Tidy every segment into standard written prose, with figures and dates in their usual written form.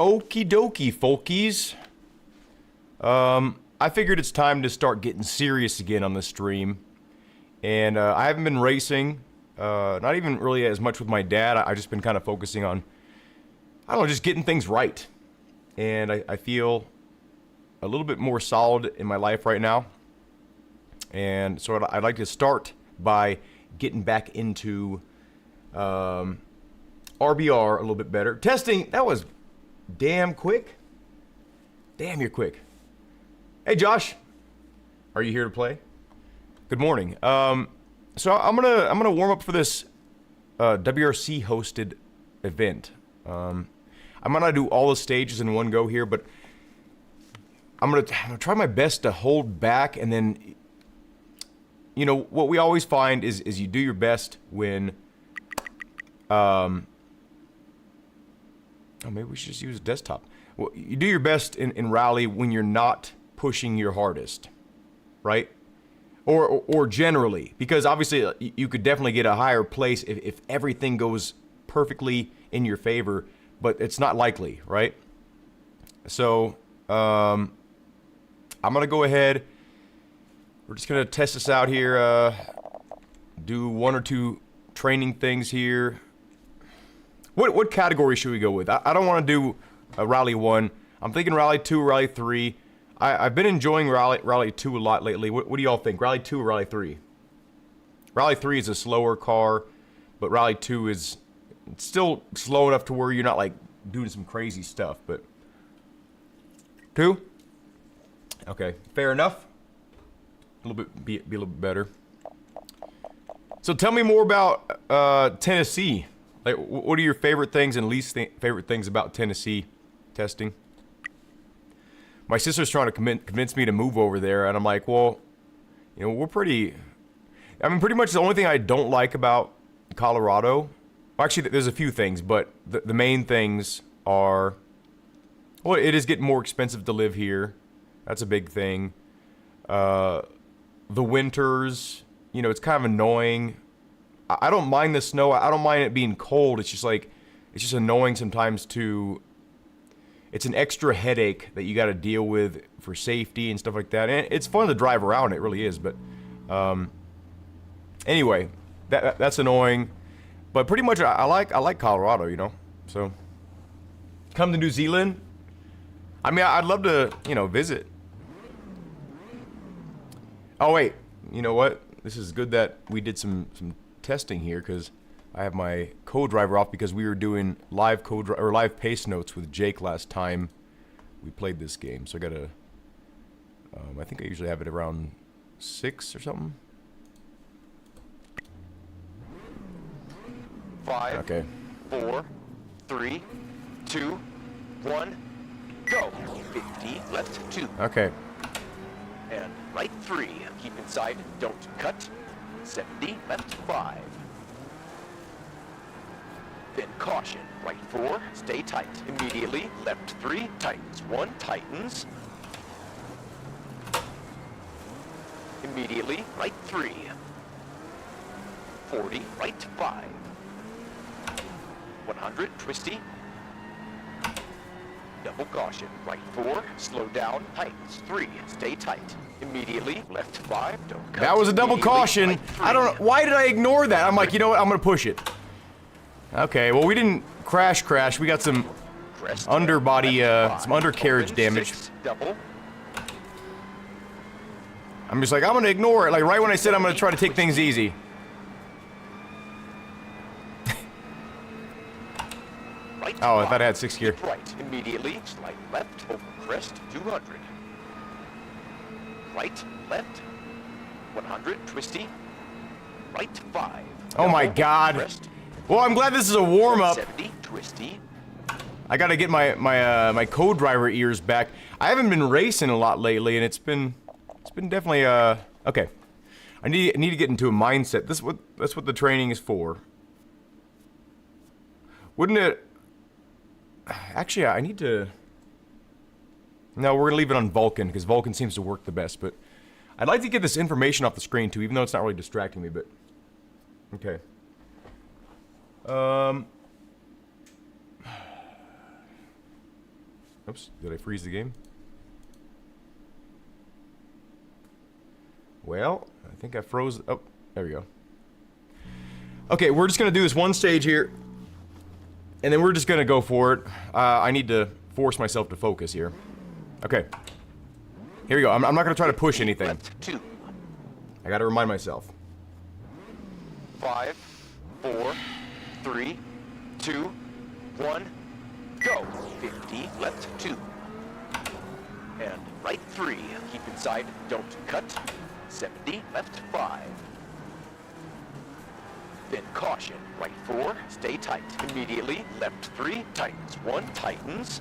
Okie dokie, folkies. I figured it's time to start getting serious again on the stream. And I haven't been racing, not even really as much with my dad. I've just been kind of focusing on, I don't know, just getting things right. And I feel a little bit more solid in my life right now. And so I'd like to start by getting back into RBR a little bit better. Testing, that was damn quick. Damn, you're quick. Hey, Josh. Are you here to play? Good morning. So I'm gonna warm up for this WRC hosted event. I might not do all the stages in one go here, but I'm gonna try my best to hold back, and then, you know, what we always find is you do your best when, oh, maybe we should just use desktop. Well, you do your best in rally when you're not pushing your hardest, right? Or generally, because obviously you could definitely get a higher place if everything goes perfectly in your favor, but it's not likely, right? So, I'm gonna go ahead. We're just gonna test this out here, do one or two training things here. What category should we go with? I don't want to do a Rally 1. I'm thinking Rally 2, Rally 3. I've been enjoying Rally 2 a lot lately. What do y'all think? Rally 2 or Rally 3? Rally 3 is a slower car, but Rally 2 is still slow enough to where you're not like doing some crazy stuff, but 2? Okay, fair enough. A little bit, be a little bit better. So tell me more about Tennessee. Like, what are your favorite things and least favorite things about Tennessee testing? My sister's trying to convince me to move over there, and I'm like, well, you know, we're pretty... I mean, pretty much the only thing I don't like about Colorado... Well, actually, there's a few things, but the main things are... Well, it is getting more expensive to live here. That's a big thing. The winters, you know, it's kind of annoying. I don't mind the snow. I don't mind it being cold. It's just like... It's just annoying sometimes to... It's an extra headache that you got to deal with for safety and stuff like that. And it's fun to drive around, it really is. But anyway, that's annoying. But pretty much, I like Colorado, you know. So come to New Zealand. I mean, I'd love to, you know, visit. Oh wait, you know what? This is good that we did some testing here, because I have my co-driver off because we were doing live pace notes with Jake last time we played this game. So I gotta, I think I usually have it around 6 or something. 5, okay. 4, 3, 2, 1, go. 50, left 2. Okay. And right 3, keep inside, don't cut. 70, left 5. Then caution, right 4, stay tight. Immediately, left 3, tightens 1, tightens. Immediately, right 3. 40, right 5. 100, twisty. Double caution, right 4, slow down, tightens 3, stay tight. Immediately, left 5, don't cut. That was a double caution. Right I don't know, why did I ignore that? I'm like, you know what, I'm gonna push it. Okay, well, we didn't crash. We got some underbody, some undercarriage damage. Double. I'm just like, I'm gonna ignore it. Like, right when I said I'm gonna try to take things easy. Right Oh, I thought I had 6 gear. Right, immediately, slide left, over crest, 200. Right, left, 100, twisty. Right 5. Oh my God. Crest. Well, I'm glad this is a warm-up. 70, twisty. I gotta get my co-driver ears back. I haven't been racing a lot lately, and it's been definitely okay. I need to get into a mindset. That's what the training is for. Wouldn't it? Actually, I need to. No, we're gonna leave it on Vulcan because Vulcan seems to work the best. But I'd like to get this information off the screen too, even though it's not really distracting me. But okay. Oops, did I freeze the game? Well, I think I froze. Oh, there we go. Okay, we're just gonna do this one stage here, and then we're just gonna go for it. I need to force myself to focus here. Okay. Here we go. I'm not gonna try to push anything. Left 2. I gotta remind myself. 5, 4, 3, 2, 1, go. 50, left 2. And right 3. Keep inside, don't cut. 70, left 5. Then caution, right 4, stay tight. Immediately, left 3, tightens 1, tightens.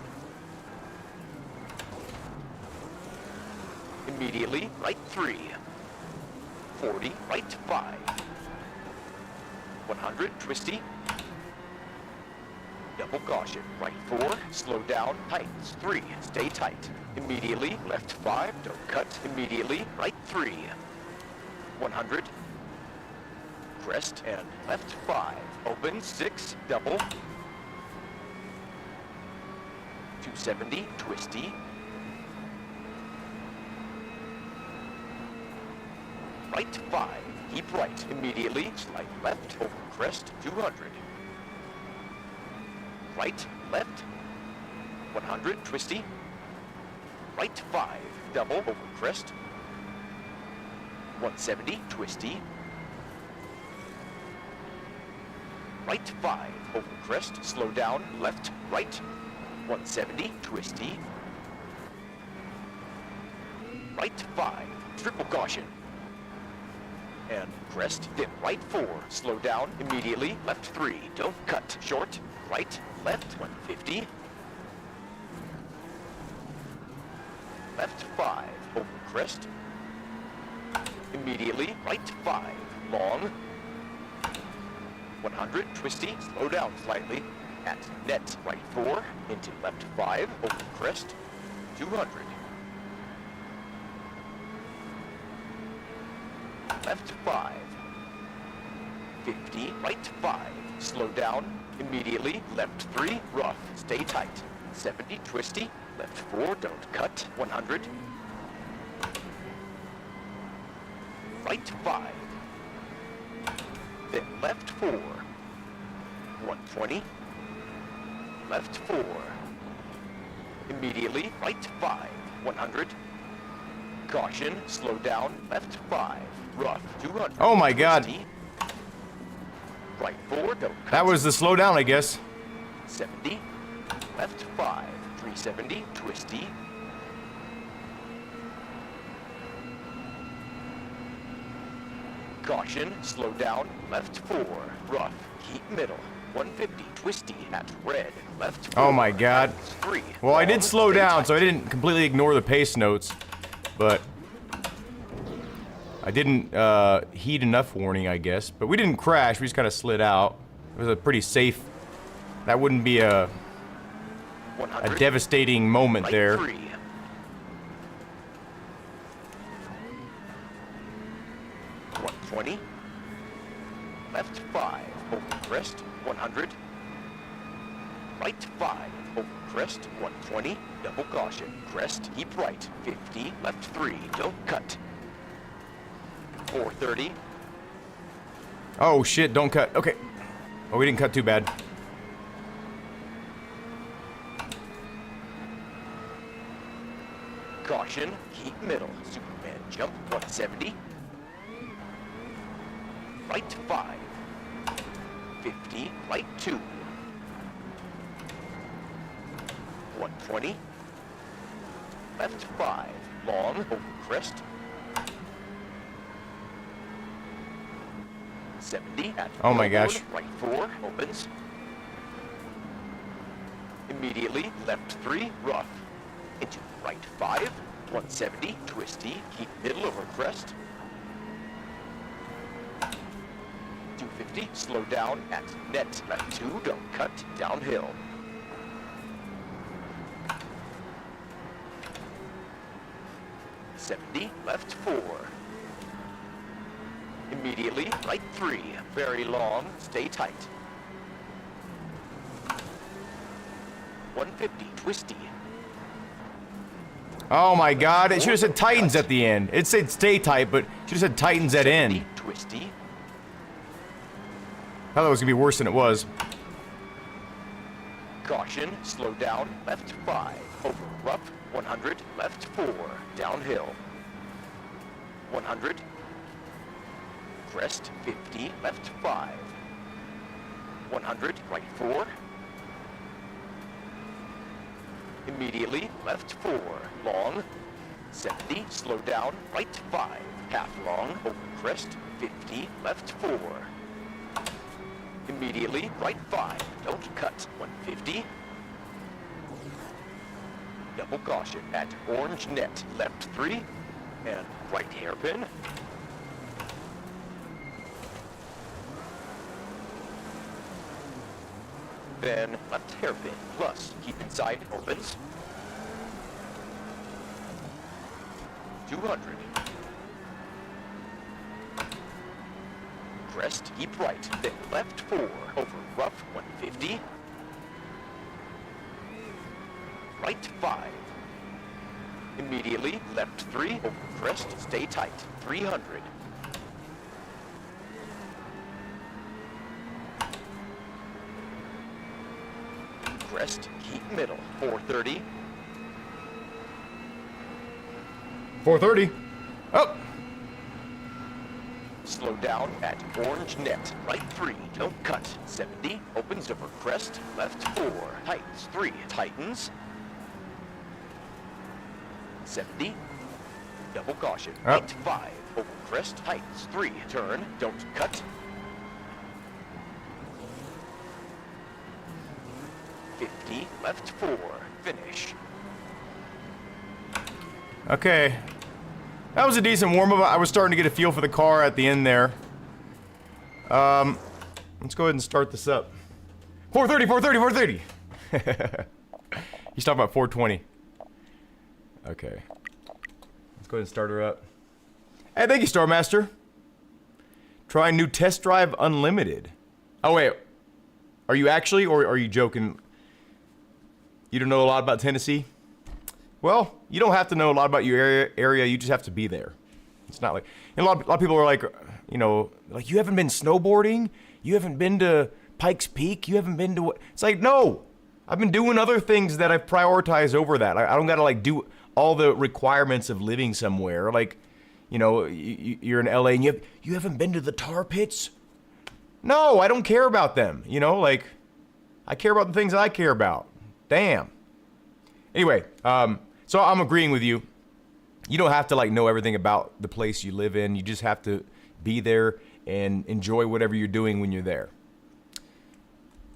Immediately, right 3. 40, right 5. 100, twisty. Double caution, right 4, slow down, tightens 3, stay tight. Immediately, left 5, don't cut. Immediately, right 3. 100. Crest and left 5. Open 6, double. 270, twisty. Right 5. Keep right. Immediately, slide left over crest, 200. Right, left. 100, twisty. Right 5. Double over crest. 170, twisty. Right 5, over crest, slow down, left, right. 170, twisty. Right 5, triple caution. And crest, then right 4, slow down, immediately, left 3, don't cut, short, right, left, 150. Left 5, over crest. Immediately, right 5, long. 100, twisty, slow down slightly. At net, right 4, into left 5, over crest, 200. Left 5. 50, right 5, slow down. Immediately, left 3, rough, stay tight. 70, twisty, left 4, don't cut. 100. Right 5. Then left 4. 120. Left 4. Immediately, right 5. 100. Caution, slow down, left 5. Rough, 200. Oh my God. Twisty. Right 4, don't cut. That was the slow down, I guess. 70. Left 5. 370, twisty. Caution, slow down, left 4, rough, keep middle, 150, twisty, at red, left 4, Oh my God. 3. Well, I did long, slow stay down, tight. so I didn't completely ignore the pace notes, but I didn't heed enough warning, I guess. But we didn't crash, we just kind of slid out. It was a pretty safe, that wouldn't be a 100, devastating moment right there. 3. Left 5, over crest, 100. Right 5, over crest, 120. Double caution, crest, keep right, 50. Left 3, don't cut. 430. Oh shit, don't cut. Okay. Oh, we didn't cut too bad. Caution, keep middle. Superman jump, 170. Right 5. 50, right 2. 120. Left 5, long, over crest. 70 at Oh my billboard, gosh. right 4, opens. Immediately, left 3, rough. Into right 5, 170, twisty, keep middle over crest. 250, slow down at net, left 2, don't cut, downhill. Left 4. Immediately, right 3. Very long, stay tight. 150, twisty. Oh my God! It should have said Titans at the end. It said stay tight, but should have said Titans at end. Twisty. I thought it was gonna be worse than it was. Caution, slow down, left 5. Over rough, 100, left 4. Downhill. 100. Crest, 50, left 5. 100, right 4. Immediately, left 4. Long. 70, slow down, right 5. Half long, over crest, 50, left 4. Immediately, right 5. Don't cut. 150. Double caution at orange net. Left 3. And right hairpin. Then left hairpin. Plus, keep inside opens. 200. Crest, keep right, then left 4, over rough 150. Right 5. Immediately, left 3, over crest, stay tight, 300. Crest, keep middle, 430. 430. Oh! Slow down at orange net. Right 3. Don't cut. 70. Opens over crest. Left 4. Tightens 3. Tightens. 70. Double caution. Up. Right 5. Over crest. Tightens 3. Turn. Don't cut. 50. Left 4. Finish. Okay. That was a decent warm-up. I was starting to get a feel for the car at the end there. Let's go ahead and start this up. 430, 430, 430! He's talking about 420. Okay. Let's go ahead and start her up. Hey, thank you, Star Master. Try new test drive unlimited. Oh, wait. Are you actually, or are you joking? You don't know a lot about Tennessee? Well, you don't have to know a lot about your area. You just have to be there. It's not like, and a lot of people are like, you know, like, you haven't been snowboarding? You haven't been to Pikes Peak? You haven't been to what? It's like, no, I've been doing other things that I've prioritized over that. I don't got to like do all the requirements of living somewhere. Like, you know, you're in LA and you haven't been to the tar pits? No, I don't care about them. You know, like, I care about the things I care about. Damn. Anyway, so I'm agreeing with you. You don't have to like know everything about the place you live in. You just have to be there and enjoy whatever you're doing when you're there.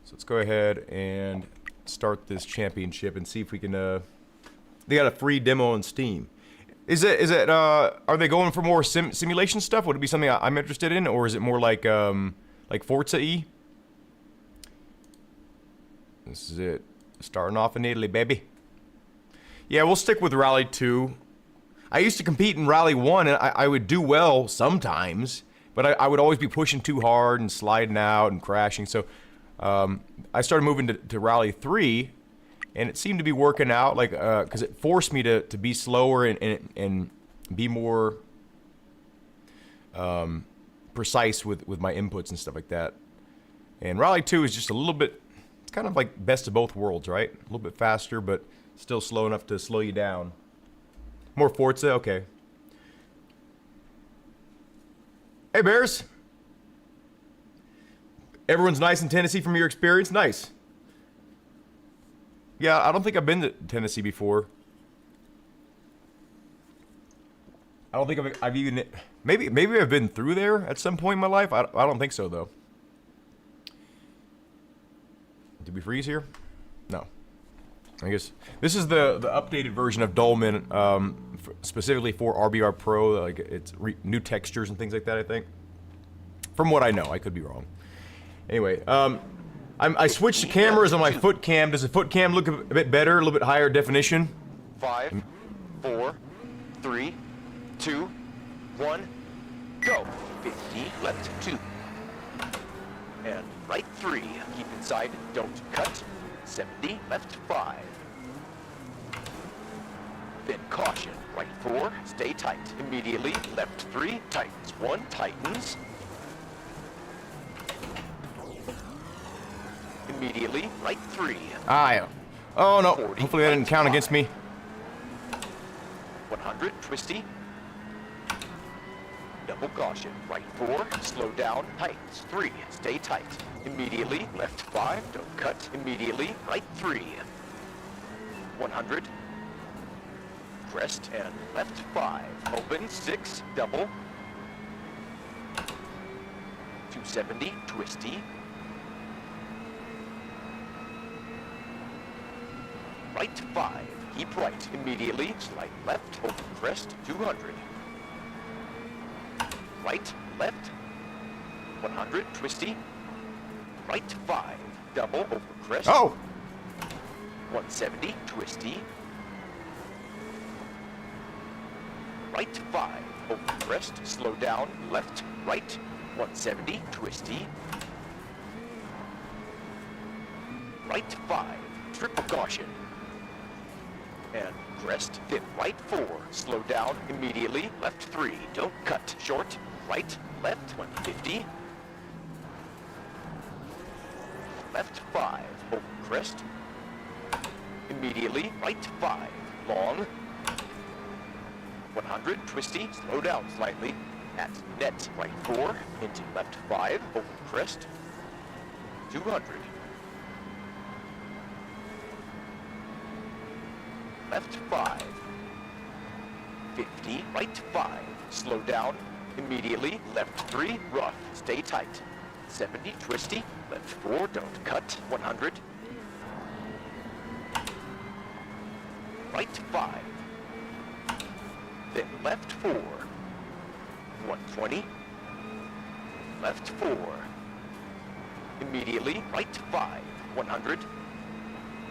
So let's go ahead and start this championship and see if we can, they got a free demo on Steam. Are they going for more simulation stuff? Would it be something I'm interested in, or is it more like Forza-y? This is it. Starting off in Italy, baby. Yeah, we'll stick with Rally 2. I used to compete in Rally 1, and I would do well sometimes, but I would always be pushing too hard and sliding out and crashing. So I started moving to Rally 3, and it seemed to be working out, like, because it forced me to be slower and be more precise with my inputs and stuff like that. And Rally 2 is just a little bit, it's kind of like best of both worlds, right? A little bit faster, but still slow enough to slow you down. More Forza, okay. Hey, Bears. Everyone's nice in Tennessee from your experience? Nice. Yeah, I don't think I've been to Tennessee before. I don't think I've even... Maybe I've been through there at some point in my life. I don't think so, though. Did we freeze here? No. I guess this is the updated version of Dolman, specifically for RBR Pro. Like, it's new textures and things like that, I think. From what I know, I could be wrong. Anyway, I switched the cameras on my foot cam. Does the foot cam look a bit better, a little bit higher definition? 5, 4, 3, 2, 1, go. 50, left 2. And right 3. Keep inside, don't cut. 70, left 5. Then caution, right 4, stay tight. Immediately, left 3, tightens 1, tightens. Immediately, right 3. Oh no, 40, hopefully that didn't count against me. 100, twisty. Double caution, right 4, slow down, tightens 3, stay tight. Immediately, left 5, don't cut. Immediately, right 3. 100. Crest and left 5. Open 6, double. 270, twisty. Right 5. Keep right. Immediately, slight left, open crest, 200. Right, left. 100, twisty. Right 5. Double, open crest. Oh! 170, twisty. Right 5, open crest, slow down, left, right, 170, twisty. Right 5, triple caution. And crest, then right 4, slow down, immediately, left 3, don't cut, short, right, left, 150. Left 5, open crest. Immediately, right 5, long. 100, twisty, slow down slightly. At net, right 4, into left 5, open crest. 200. Left 5. 50, right 5, slow down. Immediately, left 3, rough, stay tight. 70, twisty, left 4, don't cut. 100. Right 5. Then left 4. 120. Left 4. Immediately, right 5. 100.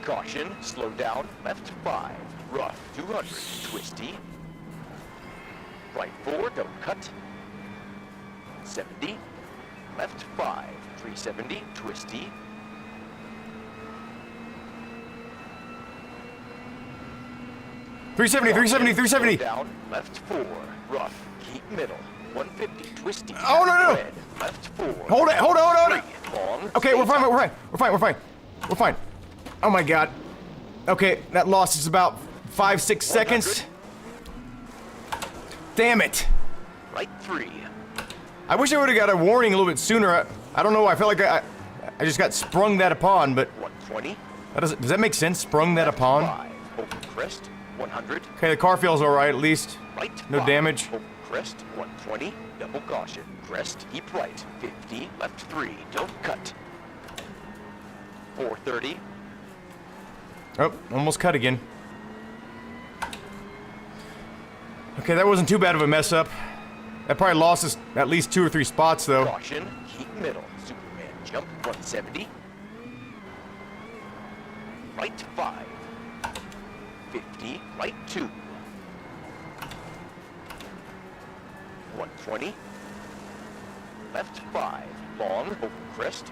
Caution, slow down, left 5. Rough, 200. Twisty. Right 4, don't cut. 70. Left 5. 370. Twisty. $370. Down, left 4, rough, keep middle, 150, twisty. Oh, no. Red, left 4. Hold it. 3, long, Okay, we're stay fine, tight. we're fine. Oh my god. Okay, that loss is about 5-6 seconds. Damn it. Right 3. I wish I would have got a warning a little bit sooner. I don't know, I felt like I just got sprung that upon, but 120. does that make sense? Sprung that upon? 5, open crest, 100. Okay, the car feels alright at least. Right No 5, damage. Open crest, 120. Double caution, crest, keep right, 50. Left 3, don't cut. 430. Oh, almost cut again. Okay, that wasn't too bad of a mess up. That probably lost us at least 2 or 3 spots though. Caution, keep middle. Superman jump, 170. Right 5. 50, right 2. 120. Left 5, long, open crest.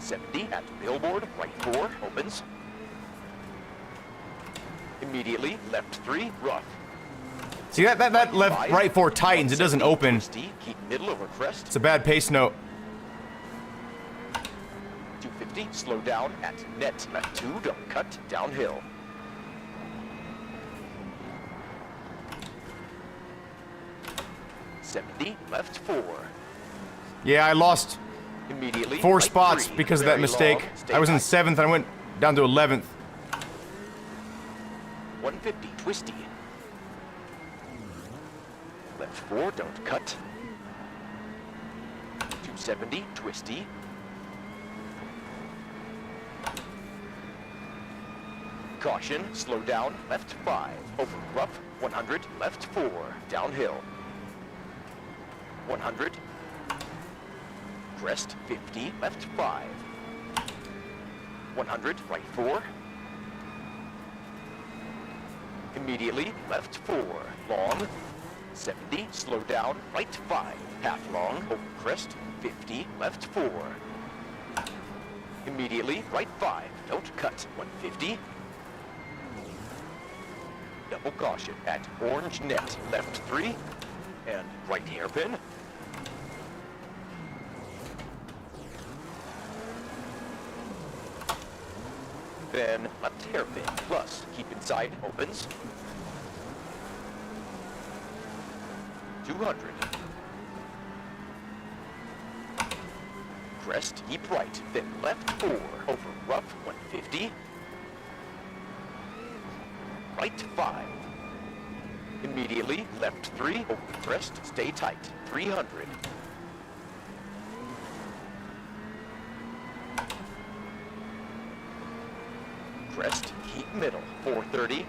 70 at billboard, right 4, opens. Immediately, left 3, rough. See that left 5, right 4 tightens, it doesn't open. Twisty, keep middle over crest. It's a bad pace note. 250, slow down at net, left 2, don't cut, downhill. $70, left 4. Yeah, I lost Immediately, 4 right spots 3, because of that very mistake. long, stay I was in tight. 7th and I went down to 11th. 150, twisty. Left 4, don't cut. 270, twisty. Caution, slow down, left 5. Open rough, 100, left 4. Downhill. 100. Crest, 50, left 5. 100, right 4. Immediately, left 4. Long. 70, slow down, right 5. Half long, open crest, 50, left 4. immediately, right 5, don't cut, 150. Double caution at orange net, left 3, and right hairpin. Then left hairpin, plus, keep inside, opens. 200. Crest, keep right, then left 4, over rough, 150. Right 5. Immediately, left 3, over crest, stay tight, 300. Crest, keep middle, 430.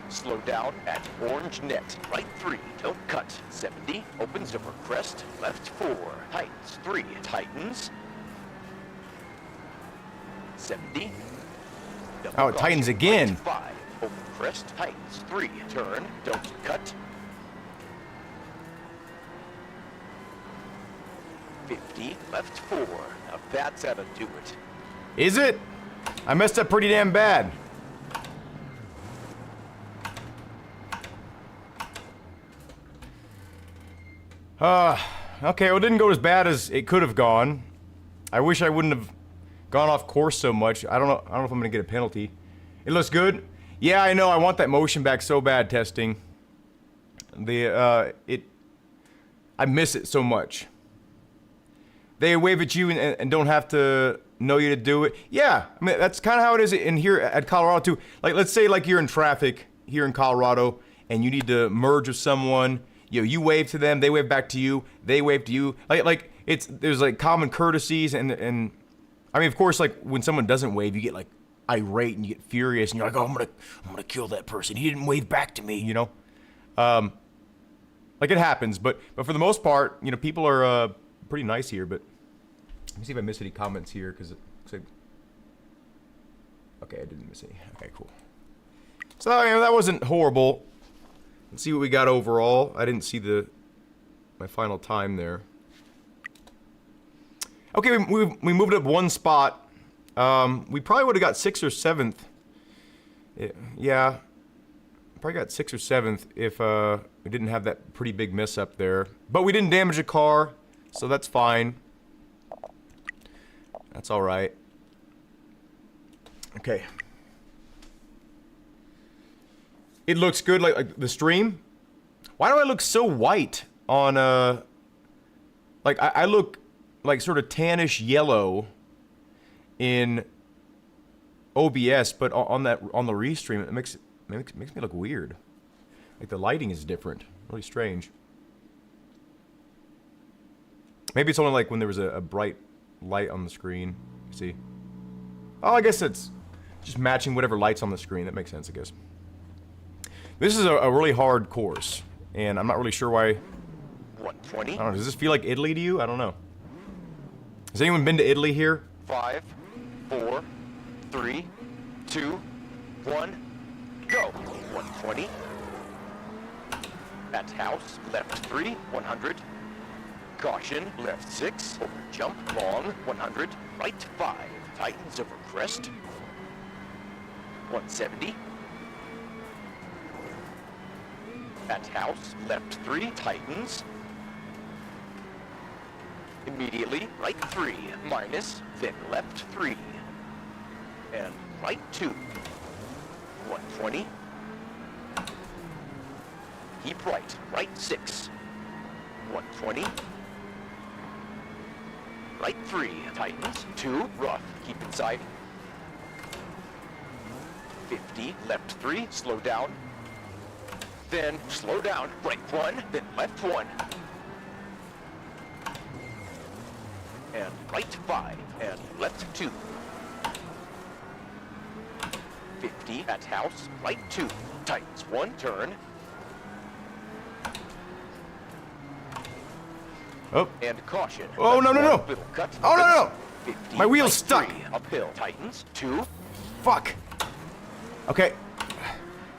Slow down at orange net, right 3, don't cut, 70, opens over crest, left 4, tightens, 3, tightens, 70. Oh, it tightens again. Right 5, over crest, tightens, 3, turn, don't cut. 50, left 4, now that's how to do it. Is it? I messed up pretty damn bad. Okay, well, it didn't go as bad as it could have gone. I wish I wouldn't have gone off course so much. I don't know if I'm gonna get a penalty. It looks good. Yeah, I know. I want that motion back so bad. Testing. I miss it so much. They wave at you and don't have to know you to do it. Yeah, I mean that's kind of how it is in here at Colorado too. Like, let's say like you're in traffic here in Colorado and you need to merge with someone. You wave to them, they wave back to you, they wave to you. Like there's like common courtesies and I mean, of course, like when someone doesn't wave, you get like irate and you get furious and you're like, oh, I'm gonna kill that person. He didn't wave back to me, you know. Like it happens, but for the most part, you know, people are pretty nice here. But let me see if I missed any comments here because it looks like. Okay, I didn't miss any. Okay, cool. So you know, that wasn't horrible. Let's see what we got overall. I didn't see my final time there. Okay, we moved up one spot. We probably would have got 6th or 7th. Yeah, probably got 6th or 7th if we didn't have that pretty big miss up there. But we didn't damage a car, so that's fine. That's all right. Okay. It looks good, like the stream. Why do I look so white on like I look like sort of tannish yellow in OBS, but on the restream it makes me look weird. Like the lighting is different, really strange. Maybe it's only like when there was a bright light on the screen. See? Oh, I guess it's just matching whatever light's on the screen. That makes sense, I guess. This is a really hard course, and I'm not really sure why. 120. I don't know. Does this feel like Italy to you? I don't know. Has anyone been to Italy here? 5, 4, 3, 2, 1, go. 120. At house, left 3, 100. Caution, left 6, over jump, long, 100. Right 5, tightens over crest. 170. At house, left 3, tightens. Immediately, right 3, minus, then left 3. And right 2. 120. Keep right 6. 120. Right 3, tightens, 2, rough, keep inside. 50, left 3, slow down. Then slow down, right 1, then left 1. And right 5, and left 2. 50 at house, right 2, tightens 1, turn. Oh. And caution. Oh, no. Little cut. Oh, no. 50, My wheel's right stuck. 3, uphill, tightens 2. Fuck. Okay.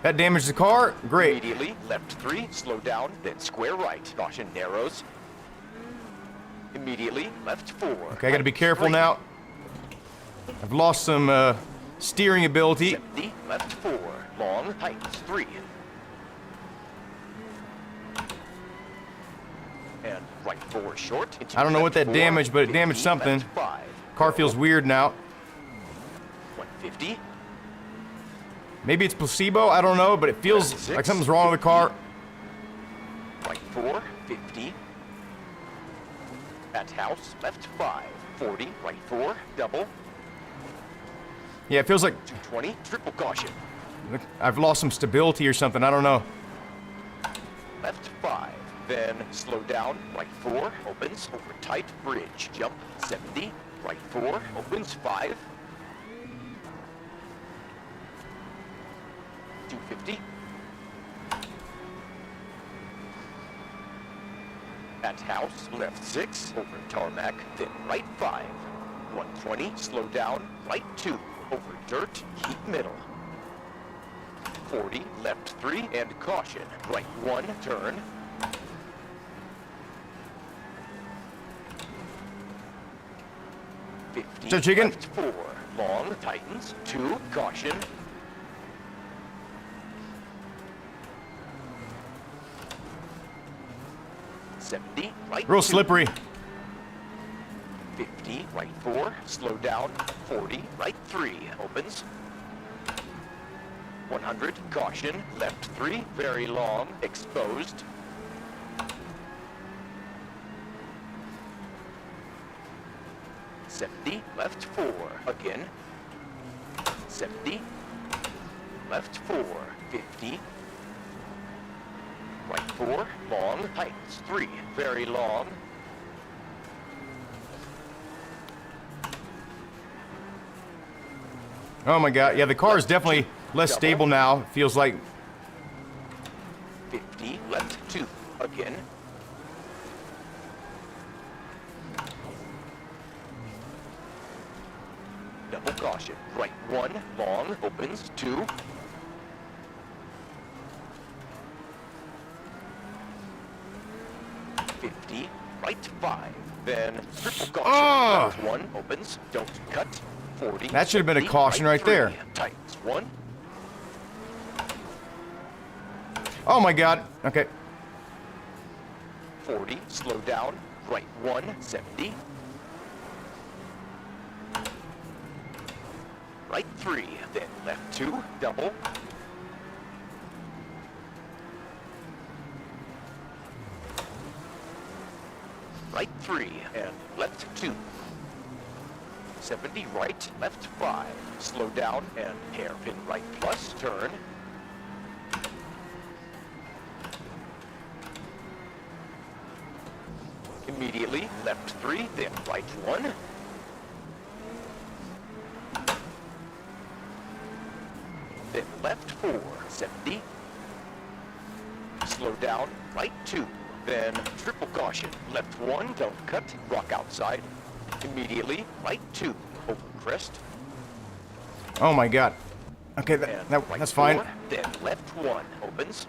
That damaged the car? Great. Immediately, left 3, slow down, then square right. Caution narrows. Immediately, left 4. Okay, I gotta be careful straight. now. I've lost some steering ability. 70, left 4, long, tightens 3. And right 4 short. Into I don't know what left that 4, damaged, but it 50, damaged something. left 5. Car feels weird now. 150. Maybe it's placebo, I don't know, but it feels Six. like something's wrong with the car. Right 4, 50. At house, left 5, 40, right 4, double, Yeah, it feels like 220, triple caution. I've lost some stability or something, I don't know. Left 5, then slow down, right 4, opens, over tight, bridge, jump, 70, right 4, opens 5, 250. At house, left 6, over tarmac, then right 5, 120, slow down, right 2, over dirt, keep middle. 40, left 3, and caution, right 1, turn. 50, So chicken. left 4, long, tightens, 2, caution. Right Real 2. slippery. 50, right 4, slow down, 40, right 3, opens. 100, caution, left 3, very long, exposed. 70, left 4, again. 70, left 4, 50. Right 4, long, tightens, 3, very long. Oh my god, yeah, the car is definitely less stable now. It feels like 50, left 2, again. Double caution, right 1, long, opens, 2. Right 5, then triple caution, left 1, opens, don't cut, 40. That should have been a 70, caution right there. 3, tightens, 1. oh my god. Okay. 40, slow down, right 1, 70. Right 3, then left 2, double. Right 3, and left 2. 70 right, left 5. Slow down and hairpin right plus, turn. Immediately, left 3, then right 1. Then left 4, 70. Slow down, right 2. Then triple caution, left 1, don't cut, rock outside. Immediately, right 2, over crest. Oh my god. Okay, And right that's 4, fine. then left 1, opens.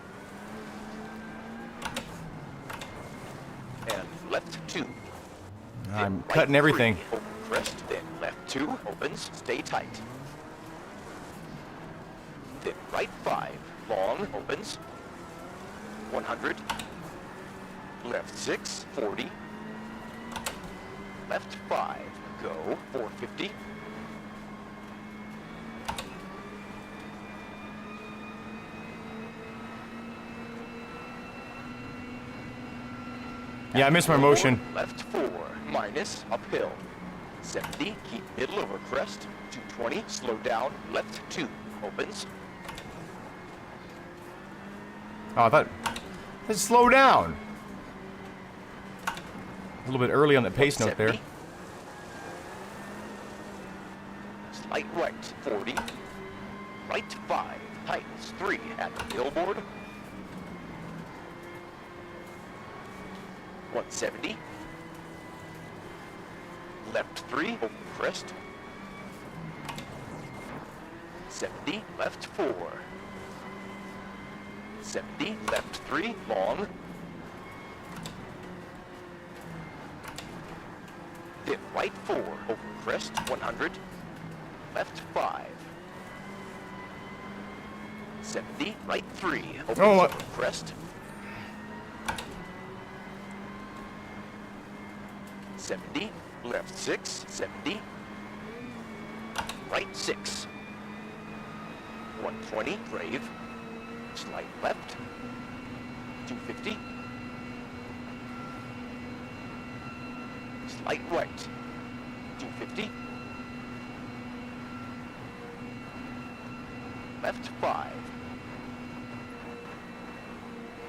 And left 2. I'm Then cutting right everything. 3, over crest, then left 2, opens, stay tight. Then right 5, long, opens. 100. Left 6, 40. Left 5, go, 450. Yeah, I missed my motion. Left 4, minus, uphill. 70, keep middle over crest. 220, slow down, left 2, opens. Oh, I thought. Let's slow down. A little bit early on the pace note there. 170. Slight right, 40. Right 5, tightens 3 at the billboard. 170. Left 3, over crest. 70, left 4. 70, left 3, long. Then right 4, over crest, 100. Left 5. 70, right 3, over Oh, crest. 70, left 6, 70. Right 6. 120, brave. Slight left. 250. Slight right. 250. Left 5.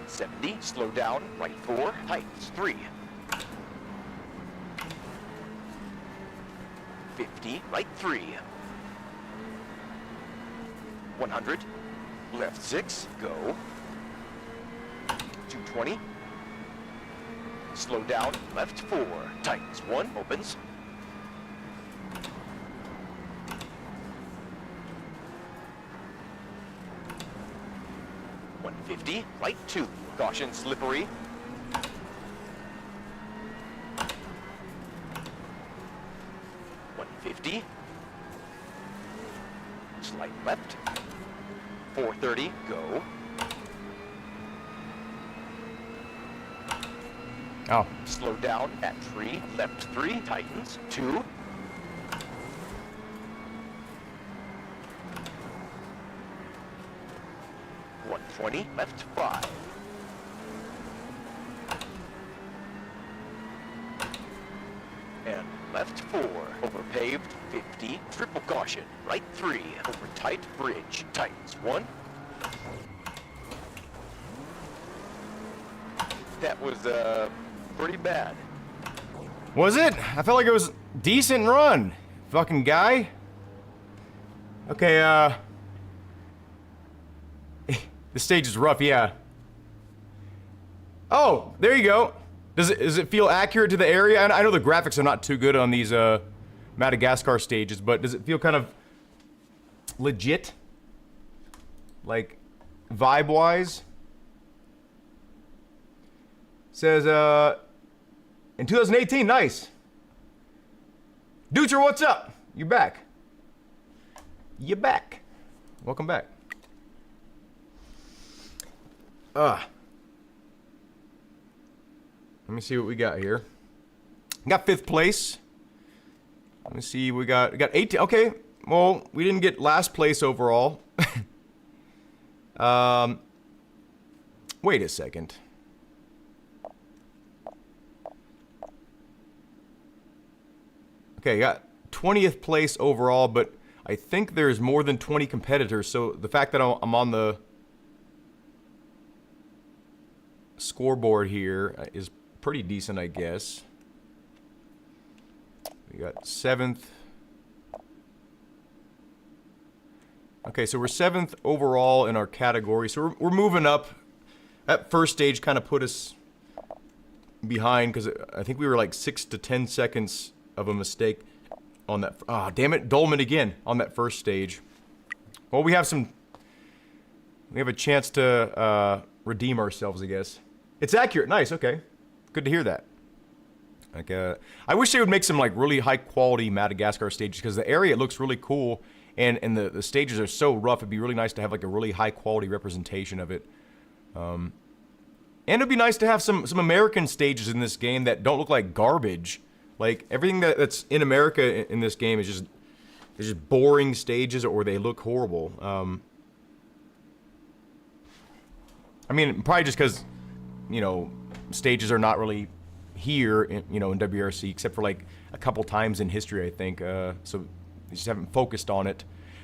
70, slow down, right 4, tightens 3. 50, right 3. 100, left 6, go. 220. Slow down, left 4, tightens 1, opens. 150, right 2, caution slippery. 150. Slight left. 430, go. Oh. Slow down at 3, left 3, tightens 2. 120, left 5. And left 4, over paved 50, triple caution, right 3, over tight bridge, tightens 1. That was, pretty bad. Was it? I felt like it was decent run. Fucking guy. Okay, the stage is rough, yeah. Oh, there you go. Does it feel accurate to the area? And I know the graphics are not too good on these Madagascar stages, but does it feel kind of legit? Like vibe-wise? Says in 2018, nice. Ducher, what's up? You back? You back? Welcome back. Let me see what we got here. Got 5th place. Let me see. We got 18. Okay. Well, we didn't get last place overall. Wait a second. Okay, got 20th place overall, but I think there's more than 20 competitors. So the fact that I'm on the scoreboard here is pretty decent, I guess. We got 7th. Okay, so we're 7th overall in our category. So we're moving up. That first stage kind of put us behind because I think we were like 6 to 10 seconds of a mistake on that. Ah, damn it, Dolman again on that first stage. Well, we have a chance to redeem ourselves, I guess. It's accurate. Nice. Okay. Good to hear that. Like, I wish they would make some like really high quality Madagascar stages because the area looks really cool and the stages are so rough. It'd be really nice to have like a really high quality representation of it. And it'd be nice to have some American stages in this game that don't look like garbage. Like everything that's in America in this game is just boring stages or they look horrible. I mean, probably just because, you know, stages are not really here, in WRC, except for like a couple times in history, I think. So they just haven't focused on it.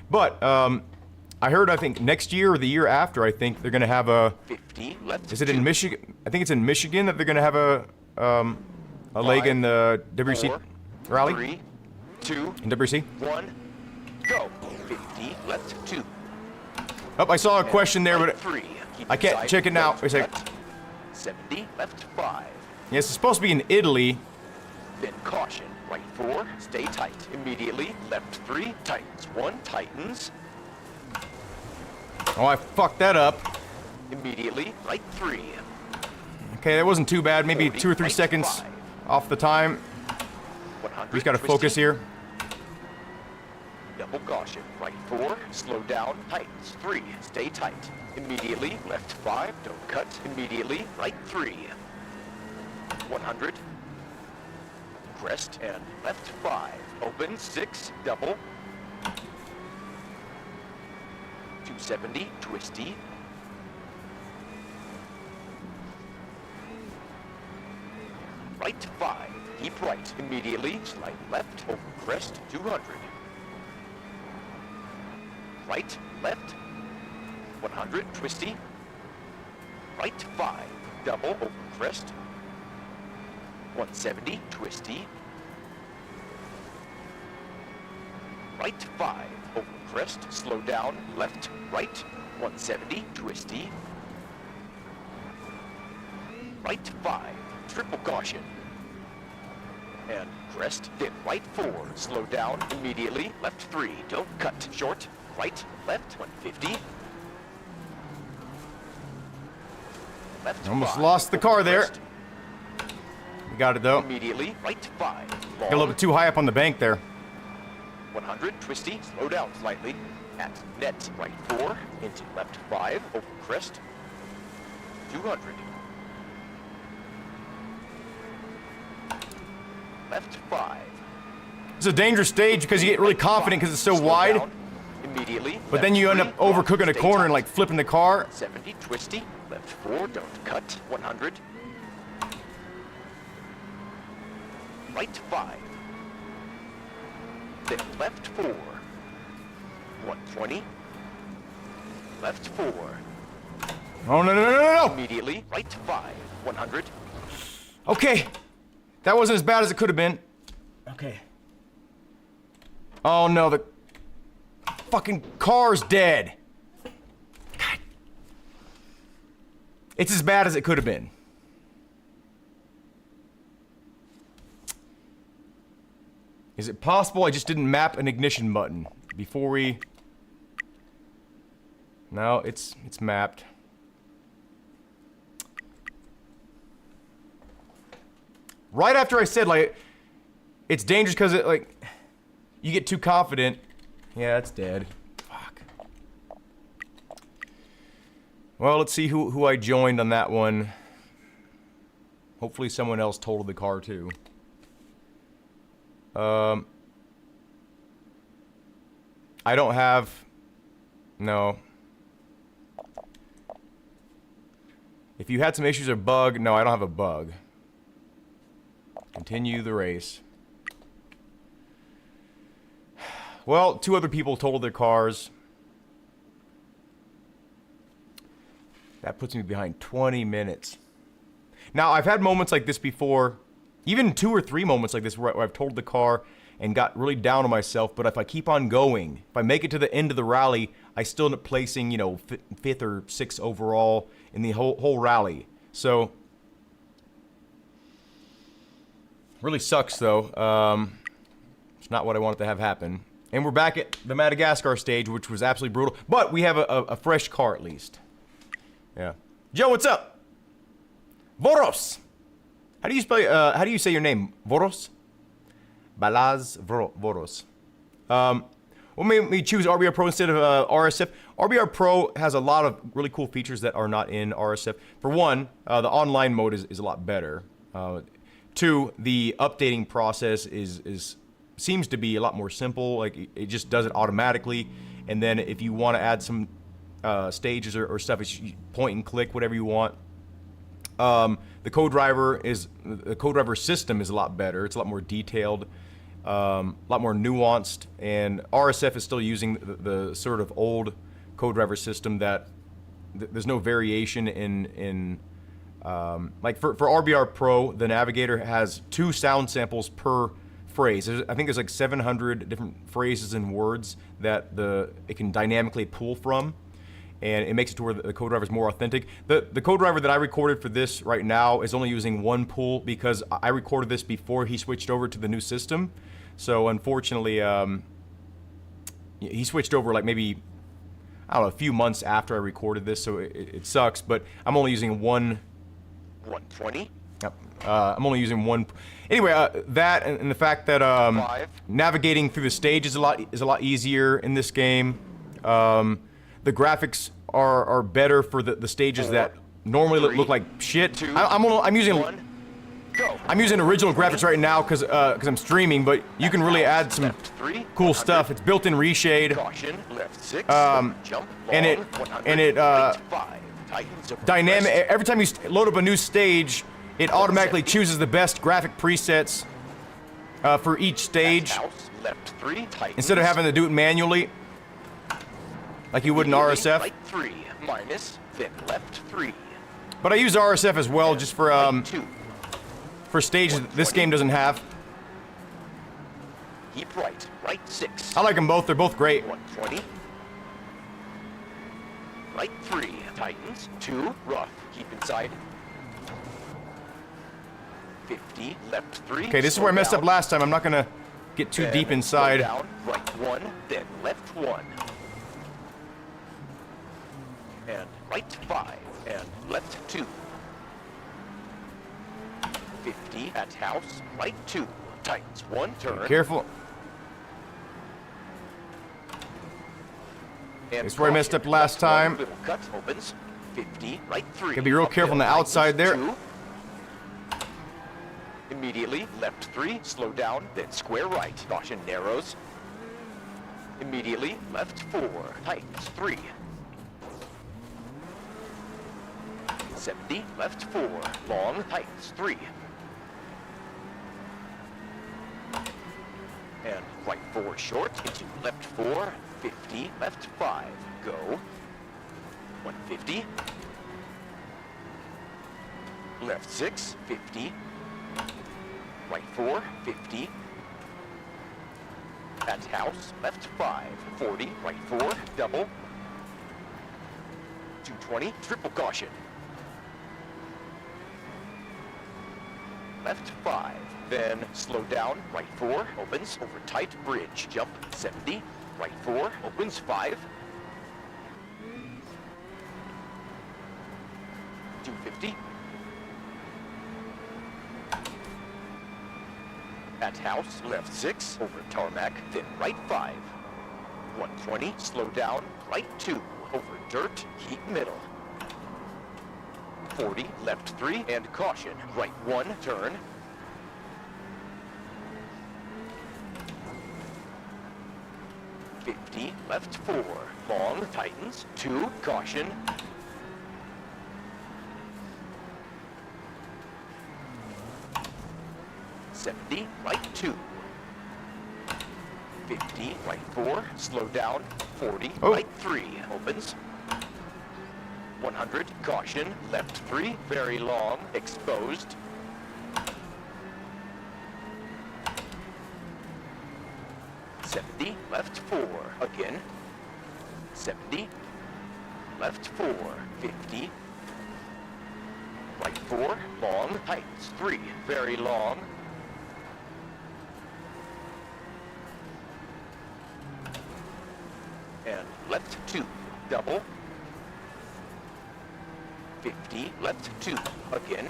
But I heard, I think next year or the year after, I think they're gonna have a. 50 left. Is it in Michigan? I think it's in Michigan that they're gonna have a leg in the WRC 4, rally. 3, 2, In WRC. 1, go. 50 left 2. Oh, I saw a question there, Right but 3. Keep I can't inside, check it now. left Wait a sec. left. 70 left 5. Yes, it's supposed to be in Italy. Then caution, right 4, stay tight. Immediately, left 3, tightens 1, tightens. Oh, I fucked that up. immediately, right 3. Okay, that wasn't too bad. Maybe 40, 2 or 3 right seconds 5. off the time. 100, We just gotta focus twisty. here. Double caution, right 4, slow down, tightens 3, stay tight. Immediately, left 5, don't cut. Immediately, right 3. 100. Crest and left 5. Open 6, double. 270, twisty. Right 5, keep right. Immediately, slide left, over crest, 200. Right, left, 100, twisty. Right 5, double, over crest. 170, twisty. Right 5, over crest, slow down, left, right. 170, twisty. Right 5, triple caution. And crest, then right 4, slow down, immediately, left 3, don't cut, short, right, left, 150. Left Almost 5, lost the over car there. crest. We got it though. Immediately, right 5, Got a little long, bit too high up on the bank there. 100, twisty, slow down slightly. At net, right 4, into left 5, over crest, 200. Left 5. It's a dangerous stage because you get really Right confident 5, because it's so slow wide, down, immediately. but then you end up overcooking a corner and like flipping the car. 70, twisty, left 4, don't cut, 100. Right 5. Then left 4. 120. Left 4. Oh, no, no, no, no, no! Immediately, right 5. 100. Okay. That wasn't as bad as it could have been. Okay. Oh no, the fucking car's dead. God. It's as bad as it could have been. Is it possible I just didn't map an ignition button before we... No, it's mapped. Right after I said, like, it's dangerous because it, like, you get too confident. Yeah, it's dead. Fuck. Well, let's see who I joined on that one. Hopefully someone else totaled the car, too. I don't have... No. If you had some issues or bug, no, I don't have a bug. Continue the race. Well, 2 other people totaled their cars. That puts me behind 20 minutes. Now, I've had moments like this before. Even 2 or 3 moments like this where I've totaled the car and got really down on myself. But if I keep on going, if I make it to the end of the rally, I still end up placing, you know, 5th or 6th overall in the whole rally. So... really sucks, though. It's not what I wanted to have happen. And we're back at the Madagascar stage, which was absolutely brutal. But we have a fresh car, at least. Yeah. Joe, what's up? Voros. How do you spell? How do you say your name? Voros. Balaz Voros. What made me choose RBR Pro instead of RSF? RBR Pro has a lot of really cool features that are not in RSF. For one, the online mode is a lot better. 2, the updating process seems to be a lot more simple. Like it just does it automatically, and then if you want to add some stages or stuff, it's point and click, whatever you want. The co-driver system is a lot better. It's a lot more detailed, a lot more nuanced, and RSF is still using the sort of old co-driver system that there's no variation in like for RBR Pro, the Navigator has 2 sound samples per phrase. I think there's like 700 different phrases and words that it can dynamically pull from, and it makes it to where the co-driver is more authentic. The co-driver that I recorded for this right now is only using 1 pull because I recorded this before he switched over to the new system. So unfortunately, he switched over like maybe I don't know, a few months after I recorded this, so it sucks. But I'm only using one. 120. I'm only using one. Anyway, that and the fact that navigating through the stage is a lot easier in this game. The graphics are better for the stages that normally look like shit. I'm using original graphics right now because I'm streaming, but you can really add some cool stuff. It's built-in reshade. And it dynamic. Every time you load up a new stage, it automatically chooses the best graphic presets for each stage instead of having to do it manually, like you would in RSF. Right 3 minus, then left 3. But I use RSF as well, just for stages this game doesn't have. Keep right 6. I like them both. They're both great. 120. Right 3, tightens. 2, rough. Keep inside. 50, left 3. Okay, this is where I messed up last time. I'm not gonna get too deep inside. Down, right 1, then left 1. And right 5, and left 2. 50 at house, right 2. Tightens 1, turn. Careful. And This is where I messed up last time. Little cut opens. 50, right 3. Gotta be real careful on the outside there. 2. Immediately, left 3, slow down, then square right. Caution narrows. Immediately, left 4, tightens 3. 70, left 4, long, tightens 3. And right 4 short, into left 4, 50, left 5, go. 150. Left 6, 50. Right 4, 50. At house, left 5, 40, right 4, double. 220, triple caution. Left 5, then slow down, right 4, opens, over tight bridge, jump, 70, right 4, opens 5. 250. At house, left 6, over tarmac, then right 5. 120, slow down, right 2, over dirt, keep middle. 40, left 3, and caution, right 1, turn. 50, left 4, long, tightens, 2, caution. 70, right 2. 50, right 4, slow down. 40, right 3, opens. 100, caution, left 3, very long, exposed. 70, left 4, again. 70, left 4, 50. Right 4, long, tightens 3, very long. And left 2, double. 50, left 2, again.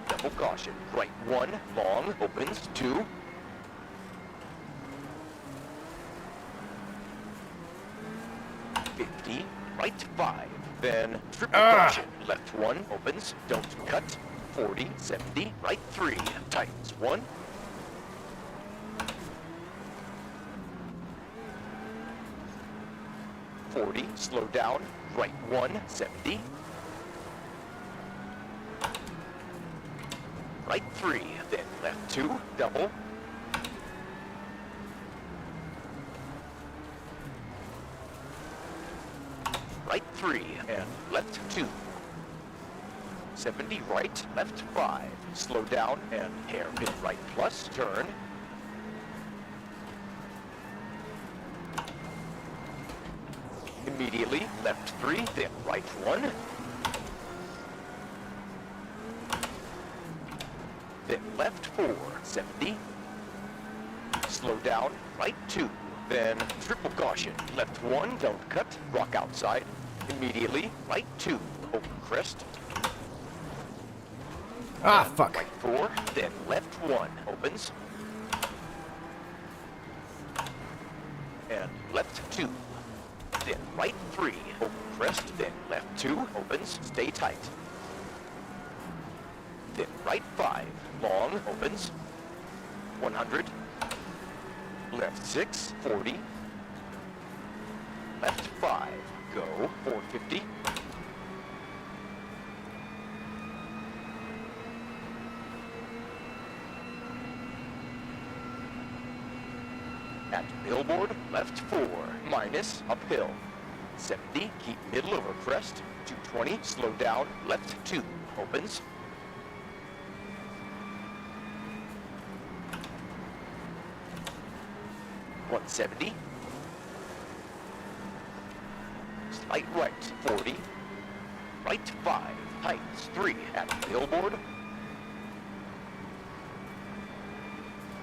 Double caution, right 1, long, opens 2. 50, right 5, then triple caution, left 1, opens, don't cut. 40, 70, right 3, tightens 1. 40, slow down, right 1, 70. Right 3, then left 2, double. 3, and left 2. 70 right, left 5. Slow down and hairpin right plus, turn. Immediately, left 3, then right 1. Then left 4, 70. slow down, right 2. Then triple caution, left 1, don't cut, rock outside. Immediately, right 2, open crest. Ah, fuck. Right 4, then left 1, opens. And left 2. Then right 3, open crest, then left 2, opens, stay tight. Then right 5, long, opens. 100. Left 6, 40. Left 5, go, 450. At billboard, left 4, minus, uphill. 70, keep middle over crest. 220, slow down, left 2, opens. $170. Slight right, 40. Right 5, tightens 3 at billboard.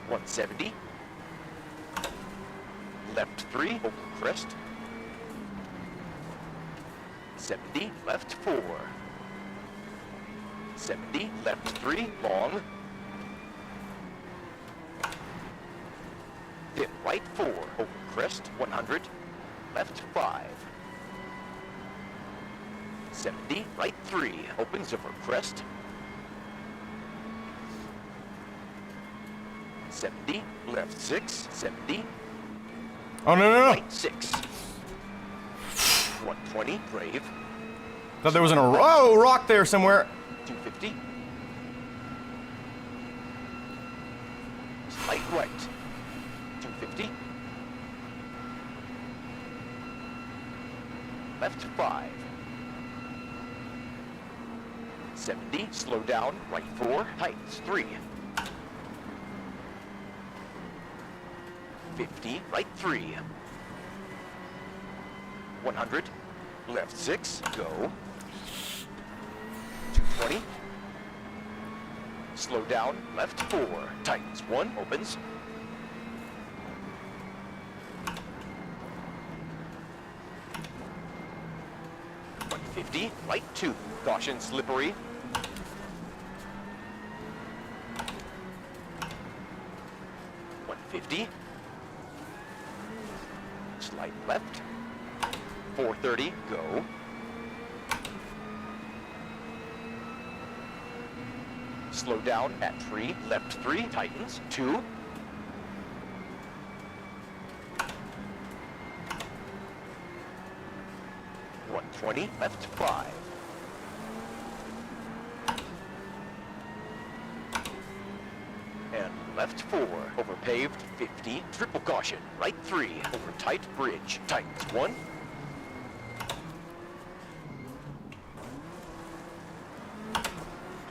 170. Left 3, open crest. 70, left 4. 70, left 3, long. Then right 4, open crest, 100. Left 5. 70, right 3, opens over crest. 70, left 6, 70. Oh, no, no, no. Right 6. 120, brave. Thought there was a rock there somewhere. 250. Slight right. 250. Left 5. 70, slow down, right 4, tightens 3. 50, right 3. 100, left 6, go. 220. Slow down, left 4, tightens 1, opens. 150, right 2, caution slippery. 150. Slight left. 430, go. Slow down at 3, left 3, tightens, 2. 120, left 5. And left 4, over paved, 50, triple caution, right 3, over tight bridge, tightens 1.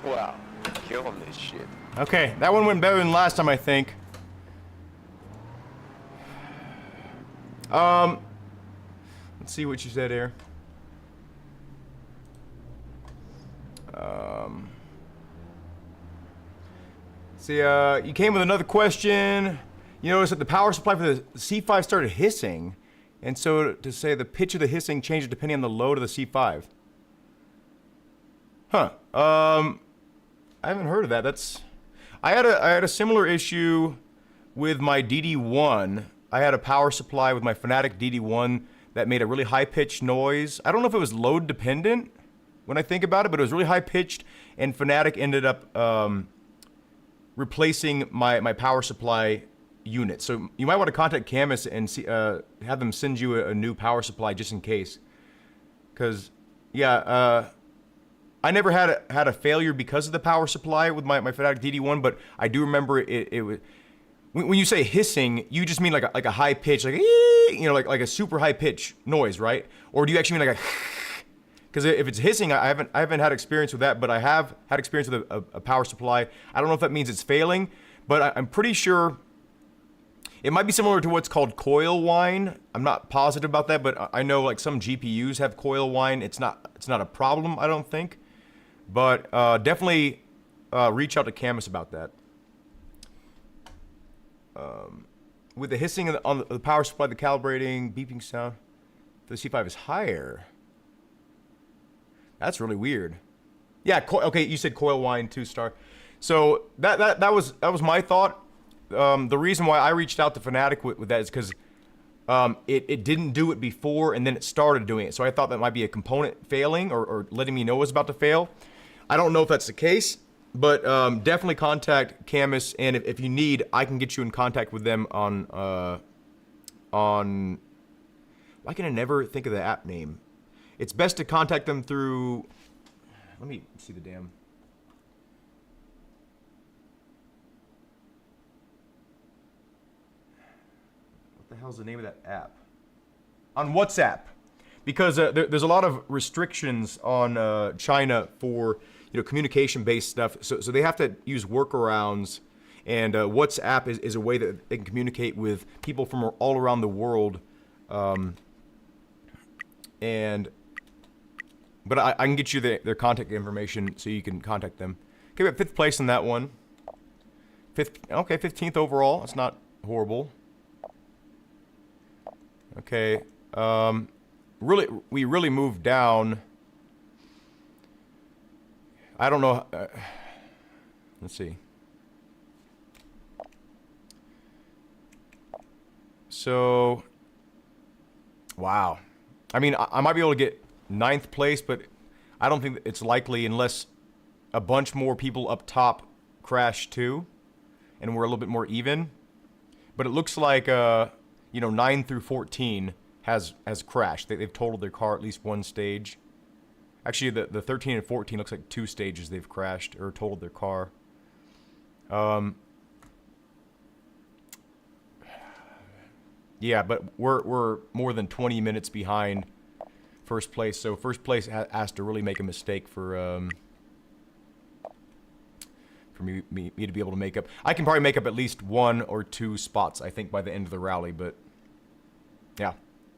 Wow, you're killing this shit. Okay, that one went better than last time, I think. Let's see what you said here. See, you came with another question. You notice that the power supply for the C5 started hissing, and so to say the pitch of the hissing changes depending on the load of the C5. Huh. I haven't heard of that. I had a similar issue with my DD1. I had a power supply with my Fanatic DD1 that made a really high-pitched noise. I don't know if it was load dependent when I think about it, but it was really high-pitched, and Fanatic ended up replacing my power supply unit. So you might want to contact Camus and see, have them send you a new power supply just in case. Because, yeah, I never had a failure because of the power supply with my Fanatic DD1, but I do remember it was... When you say hissing, you just mean like a high pitch, like, you know, like a super high pitch noise, right? Or do you actually mean like a... Because if it's hissing, I haven't had experience with that, but I have had experience with a power supply. I don't know if that means it's failing, but I'm pretty sure it might be similar to what's called coil whine. I'm not positive about that, but I know like some GPUs have coil whine. It's not a problem, I don't think. But definitely reach out to Camus about that. with the hissing on the power supply, the calibrating, beeping sound, the C5 is higher. That's really weird. Yeah, okay, you said coil whine 2-star. So that was my thought. The reason why I reached out to Fanatic with that is because it didn't do it before, and then it started doing it. So I thought that might be a component failing or letting me know it was about to fail. I don't know if that's the case, but definitely contact Camus, and if you need, I can get you in contact with them on why can I never think of the app name? It's best to contact them through, let me see the damn. What the hell's the name of that app? On WhatsApp. Because there's a lot of restrictions on China for communication-based stuff. So they have to use workarounds, and WhatsApp is a way that they can communicate with people from all around the world. But I can get you their contact information so you can contact them. Okay, we have 5th place in that one. 15th overall. That's not horrible. Okay. We really moved down. I don't know. Let's see. So, wow. I mean, I might be able to get 9th place, but I don't think it's likely unless a bunch more people up top crash too, and we're a little bit more even. But it looks like 9 through 14 has crashed. They've totaled their car at least one stage. Actually, the 13 and 14 looks like 2 stages they've crashed or totaled their car. Yeah, but we're more than 20 minutes behind first place, so first place has to really make a mistake for me to be able to make up. I can probably make up at least 1 or 2 spots, I think, by the end of the rally, but yeah,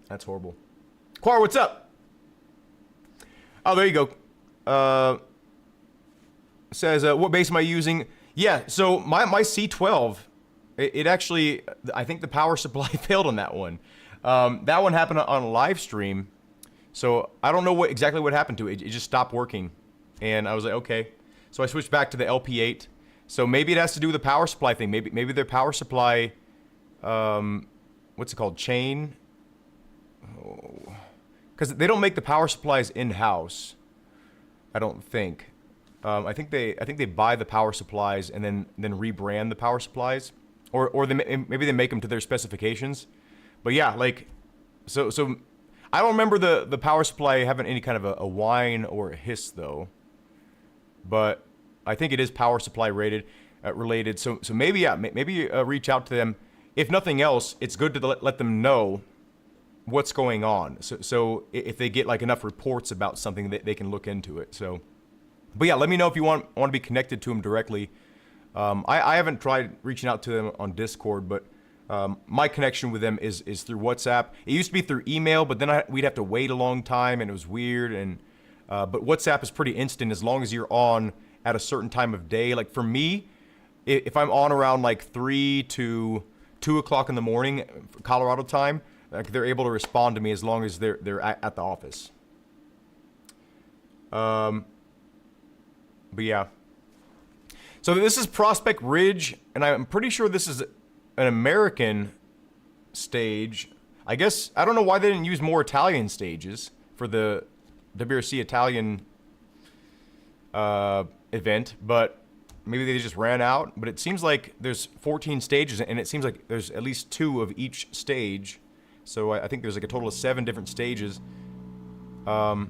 that's horrible. Quar, what's up? Oh, there you go. Says, what base am I using? Yeah, so my C12, it actually, I think the power supply failed on that one. That one happened on a live stream. So I don't know exactly what happened to it. It just stopped working. And I was like, okay. So I switched back to the LP8. So maybe it has to do with the power supply thing. Maybe their power supply, what's it called? Chain? Because they don't make the power supplies in-house, I don't think. I think they buy the power supplies and then rebrand the power supplies. Or maybe they make them to their specifications. But yeah, like, so I don't remember the power supply having any kind of a whine or a hiss though, but I think it is power supply related. So maybe reach out to them. If nothing else, it's good to let them know what's going on. So if they get like enough reports about something, they can look into it. So, but yeah, let me know if you want to be connected to them directly. I haven't tried reaching out to them on Discord, but my connection with them is through WhatsApp. It used to be through email, but then we'd have to wait a long time, and it was weird. And but WhatsApp is pretty instant as long as you're on at a certain time of day. Like for me, if I'm on around like 3 to 2 o'clock in the morning, Colorado time, like they're able to respond to me as long as they're at the office. But yeah. So this is Prospect Ridge, and I'm pretty sure this is an American stage. I guess, I don't know why they didn't use more Italian stages for the WRC Italian event, but maybe they just ran out. But it seems like there's 14 stages, and it seems like there's at least 2 of each stage. So I think there's like a total of 7 different stages. Yeah,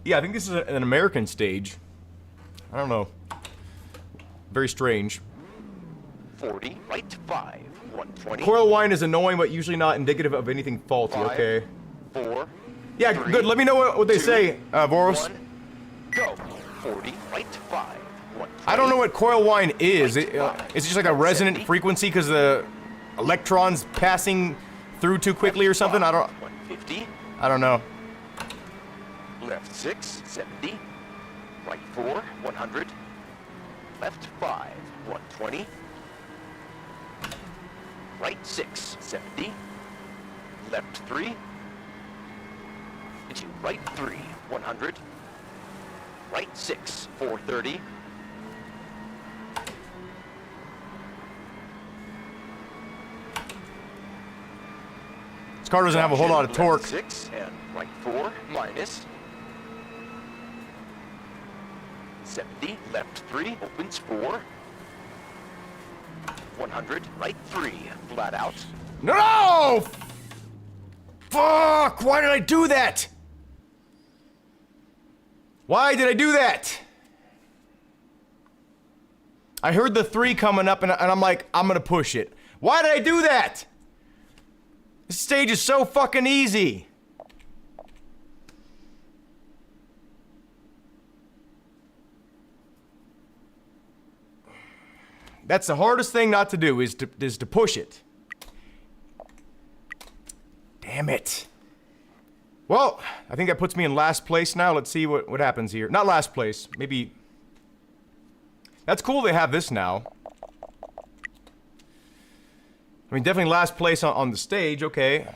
I think this is an American stage. I don't know. Very strange. 40, right 5, 120. Coil whine is annoying, but usually not indicative of anything faulty. 5, Okay. 4. Yeah, 3, good. Let me know what they 2, say, Boros. 1, go. 40, right 5, 120. I don't know what coil whine is. Right, Is it just like a resonant 70. frequency because the electrons passing through too quickly or something? I don't 150. I don't know. Left 6, 70. Right 4, 100. Left 5, 120. right 6, 70, left 3, into right 3, 100, right 6, 430, This car doesn't have a whole lot of torque. left 6 and right 4, minus, 70, left 3, opens 4, 100, right 3, flat out, No! Fuck! Why did I do that? Why did I do that? I heard the 3 coming up and I'm like, I'm gonna push it. Why did I do that? This stage is so fucking easy. That's the hardest thing not to do, is to push it. Damn it. Well, I think that puts me in last place now. Let's see what happens here. Not last place, maybe. That's cool they have this now. I mean, definitely last place on the stage, okay.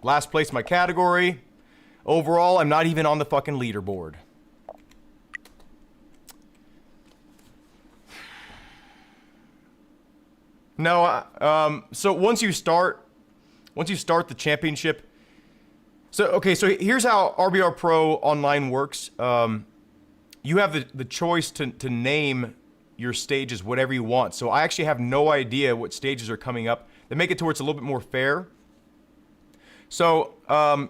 Last place in my category. Overall, I'm not even on the fucking leaderboard. No, so once you start the championship, so here's how RBR Pro Online works. You have the choice to name your stages whatever you want. So I actually have no idea what stages are coming up. They make it to where it's a little bit more fair. So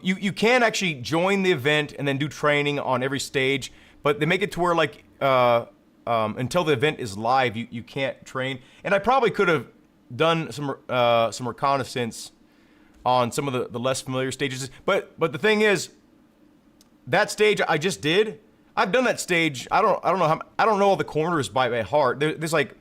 you can actually join the event and then do training on every stage, but they make it to where like until the event is live, you can't train. And I probably could have done some reconnaissance on some of the less familiar stages. But the thing is, that stage I just did, I've done that stage. I don't know all the corners by heart. There's like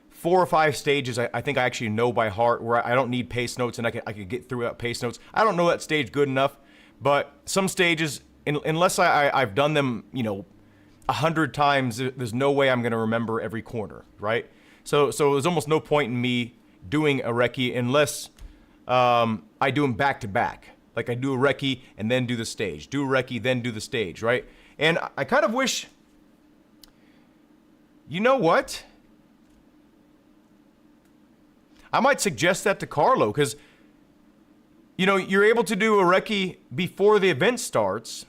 4 or 5 stages I think I actually know by heart where I don't need pace notes and I could get through without pace notes. I don't know that stage good enough, but some stages, unless I've done them, 100 times, there's no way I'm gonna remember every corner, right? So there's almost no point in me doing a recce unless I do them back to back. Like I do a recce and then do the stage, do a recce, then do the stage, right? And I kind of wish, you know what? I might suggest that to Carlo, because, you're able to do a recce before the event starts.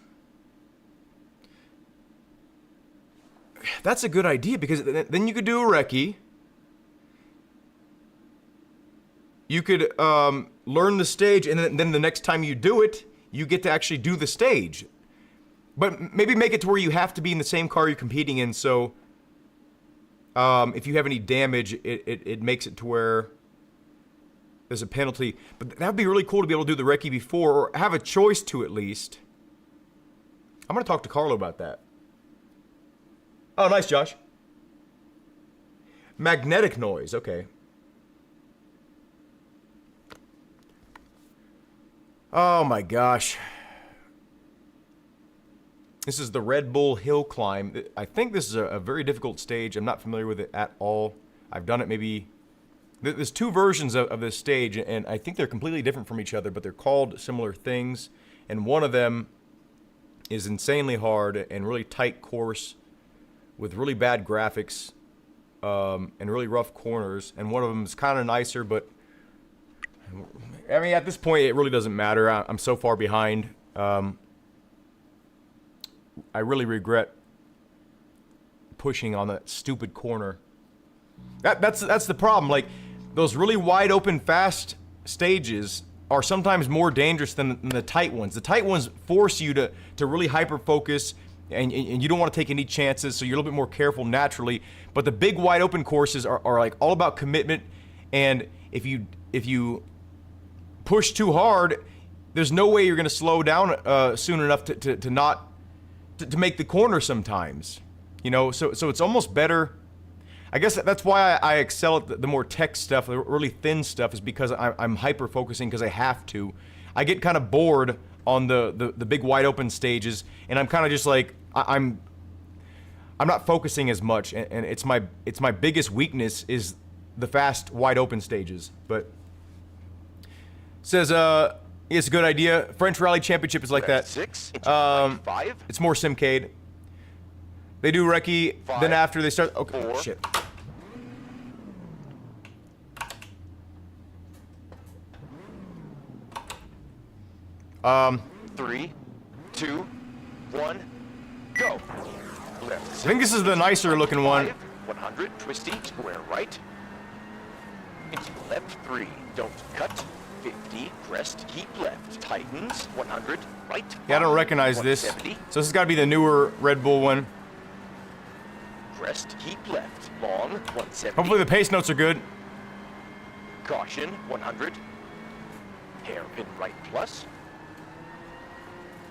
That's a good idea, because then you could do a recce. You could learn the stage, and then the next time you do it, you get to actually do the stage. But maybe make it to where you have to be in the same car you're competing in, so if you have any damage, it makes it to where there's a penalty. But that would be really cool to be able to do the recce before, or have a choice to at least. I'm going to talk to Carlo about that. Oh, nice, Josh. Magnetic noise, okay. Oh my gosh. This is the Red Bull Hill Climb. I think this is a very difficult stage. I'm not familiar with it at all. I've done it maybe... There's 2 versions of this stage, and I think they're completely different from each other, but they're called similar things. And one of them is insanely hard and really tight course with really bad graphics and really rough corners. And one of them is kind of nicer, but... I mean, at this point, it really doesn't matter. I'm so far behind. I really regret pushing on that stupid corner. That's the problem. Like, those really wide open, fast stages are sometimes more dangerous than the tight ones. The tight ones force you to really hyper focus, and you don't want to take any chances, so you're a little bit more careful naturally. But the big wide open courses are like all about commitment, and if you push too hard, there's no way you're going to slow down soon enough to make the corner sometimes. So it's almost better. I guess that's why I excel at the more tech stuff, the really thin stuff, is because I'm hyper focusing because I have to. I get kind of bored on the big wide open stages, and I'm kind of just like I'm not focusing as much, and it's my biggest weakness is the fast, wide open stages. But says it's a good idea. French Rally Championship is like that. 6 into right 5. It's more Simcade. They do recce, then 5, after they start. Okay, 4. shit. 3, 2, 1, go. Left. I think this is the nicer looking one. 100, twisty, square right. Into left 3, don't cut. 50, crest, keep left. Tightens, 100, right. Yeah, I don't recognize this. 170, So this has got to be the newer Red Bull one. crest, keep left. Long, 170. Hopefully the pace notes are good. Caution, 100. Hairpin right plus.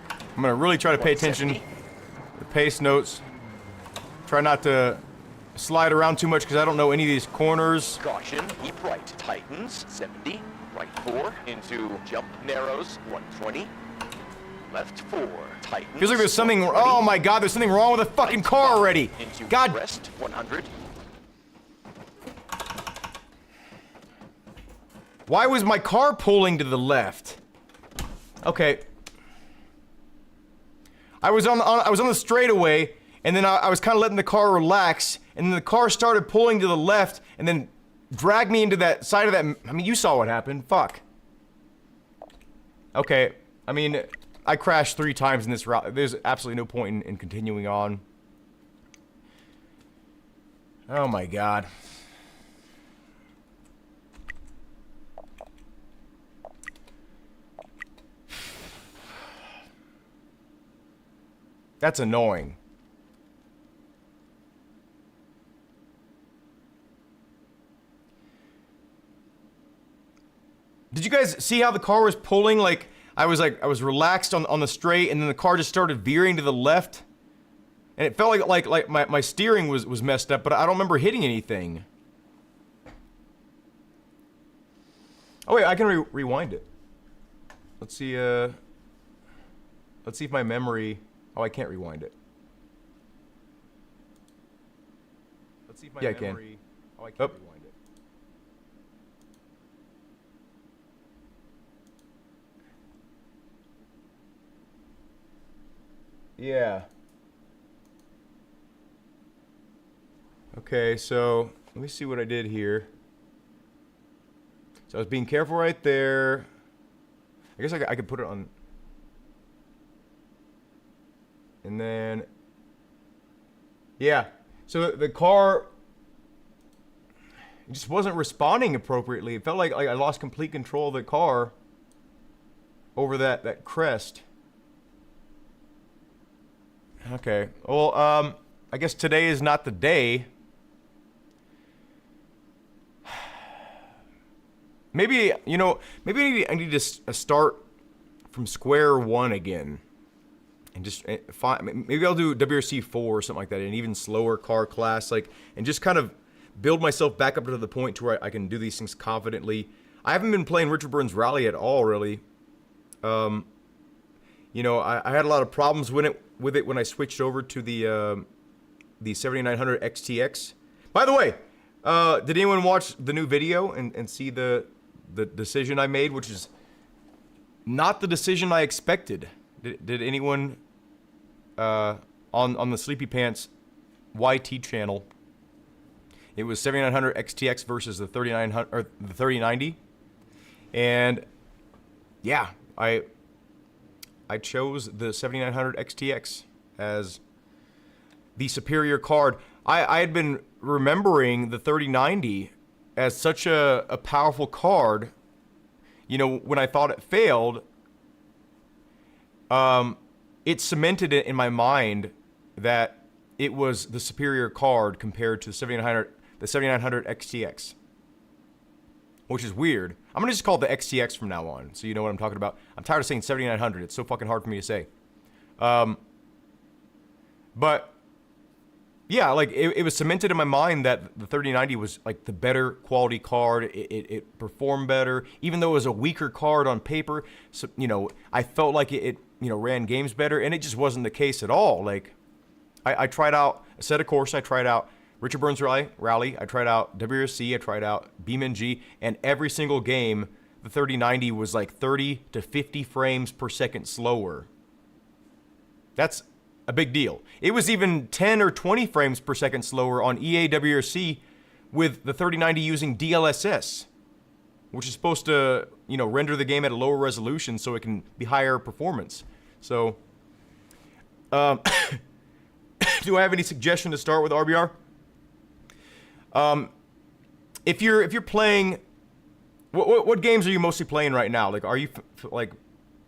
I'm gonna really try to pay attention 170. to the pace notes. Try not to slide around too much because I don't know any of these corners. Caution, keep right. Tightens, 70. Right 4 into jump, narrows, 120. Left 4, tightens. Feels like there's something. 120. Oh my God! There's something wrong with the fucking Right car 5 already. Into God. crest, 100. Why was my car pulling to the left? Okay. I was on the straightaway, and then I was kind of letting the car relax, and then the car started pulling to the left, and then dragged me into that side of that. I mean, you saw what happened. Fuck. Okay. I mean, I crashed 3 times in this route. There's absolutely no point in continuing on. Oh my God. That's annoying. Did you guys see how the car was pulling? Like I was relaxed on the straight, and then the car just started veering to the left, and it felt like my steering was messed up, but I don't remember hitting anything. Oh wait, I can rewind it. Let's see. Let's see if my memory. Oh, I can't rewind it. Let's see if my Yeah, I memory. can. Oh, I can't rewind it. Yeah. Okay, so let me see what I did here. So I was being careful right there. I guess I could put it on. And then, yeah. So the car just wasn't responding appropriately. It felt like I lost complete control of the car over that crest. Okay. Well, I guess today is not the day. Maybe, you know, maybe I need to start from square one again. And just maybe I'll do WRC 4 or something like that, an even slower car class, like, and just kind of build myself back up to the point to where I can do these things confidently. I haven't been playing Richard Burns Rally at all, really. You know, I had a lot of problems with it when I switched over to the 7900 XTX. By the way, did anyone watch the new video and see the decision I made, which is not the decision I expected? Did anyone on the Sleepy Pants YT channel? It was 7900 XTX versus the 3900 or the 3090, and yeah, I chose the 7900 XTX as the superior card. I had been remembering the 3090 as such a powerful card. You know, when I thought it failed, it cemented it in my mind that it was the superior card compared to the 7900 XTX, which is weird. I'm gonna just call it the XTX from now on, so you know what I'm talking about. I'm tired of saying 7900. It's so fucking hard for me to say. But yeah, like it was cemented in my mind that the 3090 was like the better quality card. It performed better, even though it was a weaker card on paper. So, you know, I felt like it ran games better, and it just wasn't the case at all. Like I tried out a set of course. I tried out Richard Burns Rally. I tried out WRC. I tried out BeamNG, and every single game, the 3090 was like 30 to 50 frames per second slower. That's a big deal. It was even 10 or 20 frames per second slower on EA WRC with the 3090 using DLSS, which is supposed to, render the game at a lower resolution so it can be higher performance. So, do I have any suggestion to start with RBR? If you're playing, what games are you mostly playing right now? Like, are you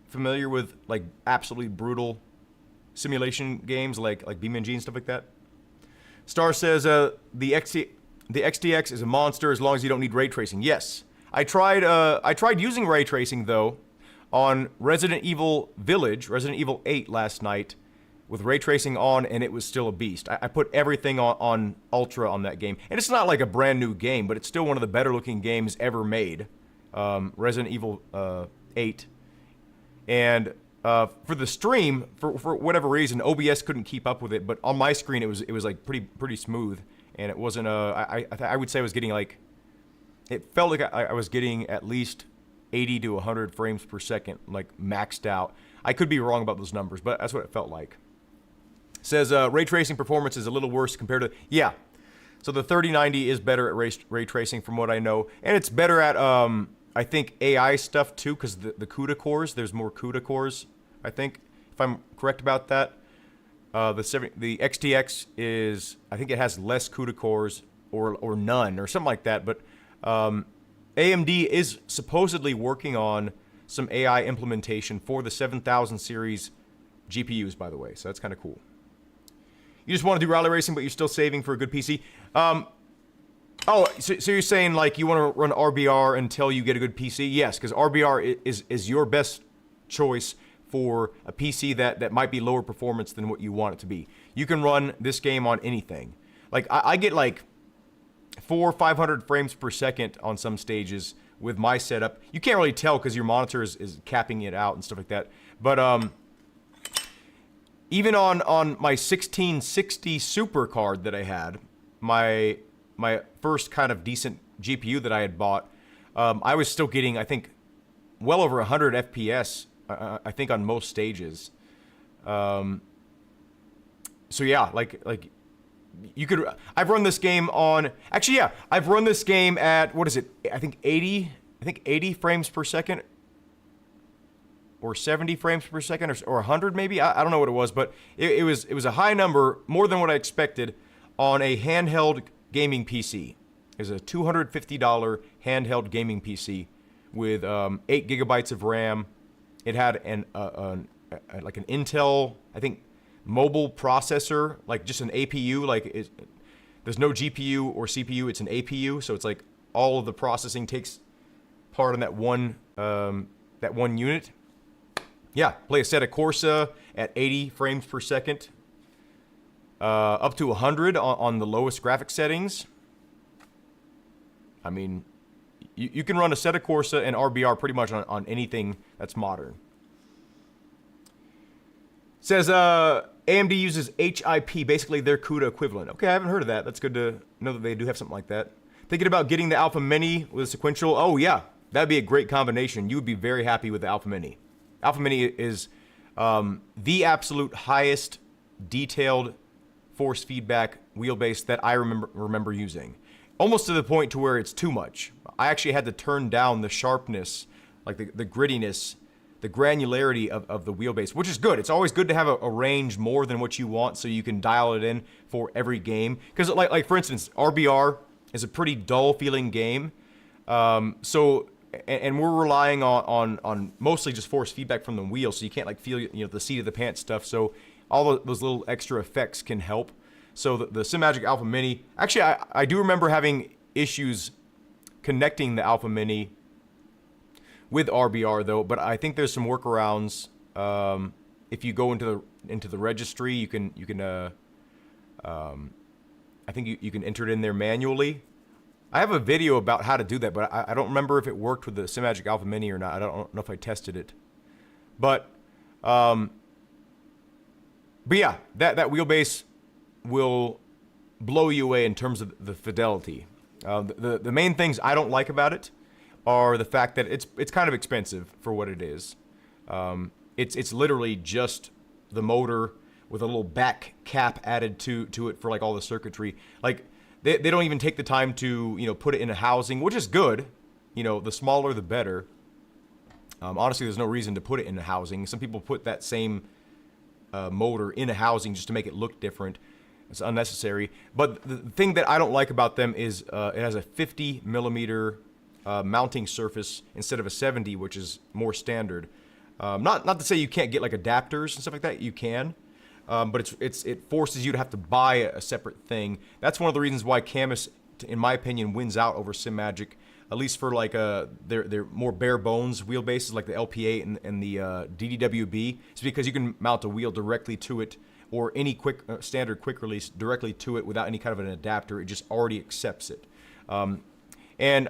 familiar with like absolutely brutal simulation games like BeamNG and stuff like that? Star says the XTX is a monster as long as you don't need ray tracing. Yes, I tried using ray tracing though on Resident Evil 8 last night with ray tracing on, and it was still a beast. I put everything on ultra on that game, and it's not like a brand new game, but it's still one of the better looking games ever made. Resident Evil 8, and for the stream, for whatever reason, OBS couldn't keep up with it. But on my screen, it was like pretty smooth, and it wasn't. I would say I was getting like, it felt like I was getting at least 80 to 100 frames per second, like maxed out. I could be wrong about those numbers, but that's what it felt like. Says ray tracing performance is a little worse compared to, yeah. So the 3090 is better at ray tracing from what I know, and it's better at I think AI stuff too, because the CUDA cores, there's more CUDA cores, I think, if I'm correct about that. The XTX is, I think it has less CUDA cores or none or something like that, but AMD is supposedly working on some AI implementation for the 7000 series GPUs, by the way, so that's kind of cool. You just want to do rally racing, but you're still saving for a good PC. So you're saying like you want to run RBR until you get a good PC? Yes, because RBR is your best choice for a PC that might be lower performance than what you want it to be. You can run this game on anything. Like I get like 400 or 500 frames per second on some stages with my setup. You can't really tell because your monitor is capping it out and stuff like that. But even on my 1660 Super card that I had, my first kind of decent GPU that I had bought, I was still getting, I think, well over 100 FPS, I think, on most stages. So yeah, like you could, I've run this game on, actually, yeah, I've run this game at, what is it? I think 80 frames per second, or 70 frames per second, or 100 maybe. I don't know what it was, but it was a high number, more than what I expected, on a handheld gaming PC. It was a $250 handheld gaming PC with 8 gigabytes of RAM. It had like an Intel, I think, mobile processor, like just an APU. Like there's no GPU or CPU. It's an APU, so it's like all of the processing takes part in that one unit. Yeah, play Assetto Corsa at 80 frames per second, up to 100 on the lowest graphic settings. I mean, you can run Assetto Corsa and RBR pretty much on anything that's modern. Says AMD uses HIP, basically their CUDA equivalent. Okay, I haven't heard of that. That's good to know that they do have something like that. Thinking about getting the Alpha Mini with a sequential. Oh yeah, that'd be a great combination. You would be very happy with the Alpha Mini. Alpha Mini is the absolute highest detailed force feedback wheelbase that I remember using. Almost to the point to where it's too much. I actually had to turn down the sharpness, like the grittiness, the granularity of the wheelbase, which is good. It's always good to have a range more than what you want so you can dial it in for every game. Because like for instance, RBR is a pretty dull feeling game. And we're relying on mostly just force feedback from the wheel, so you can't like feel the seat of the pants stuff. So all those little extra effects can help. So the Simagic Alpha Mini, actually I do remember having issues connecting the Alpha Mini with RBR though, but I think there's some workarounds. If you go into the registry, you can I think you can enter it in there manually. I have a video about how to do that, but I don't remember if it worked with the Simagic Alpha Mini or not. I don't know if I tested it. But yeah, that wheelbase will blow you away in terms of the fidelity. The main things I don't like about it are the fact that it's kind of expensive for what it is. It's literally just the motor with a little back cap added to it for like all the circuitry. Like they don't even take the time to, you know, put it in a housing, which is good. You know, the smaller the better. Honestly, there's no reason to put it in a housing. Some people put that same motor in a housing just to make it look different. It's unnecessary. But the thing that I don't like about them is it has a 50 millimeter mounting surface instead of a 70, which is more standard. Not to say you can't get like adapters and stuff like that. You can, but it forces you to have to buy a separate thing. That's one of the reasons why Camus, in my opinion, wins out over SimMagic, at least for like their more bare bones wheelbases like the LP8 and the DDWB. It's because you can mount a wheel directly to it, or any standard quick release directly to it without any kind of an adapter. It just already accepts it. And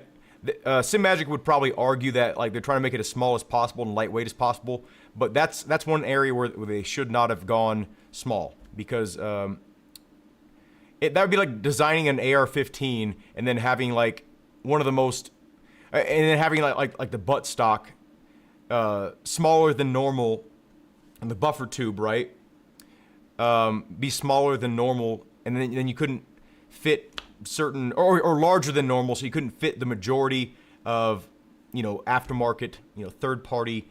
SimMagic would probably argue that like they're trying to make it as small as possible and lightweight as possible, but that's one area where they should not have gone small, because that would be like designing an AR-15 and then having like one of the most, and then having like the butt stock smaller than normal, and the buffer tube, right? Be smaller than normal, and then you couldn't fit certain, or larger than normal, so you couldn't fit the majority of, you know, aftermarket, you know, third-party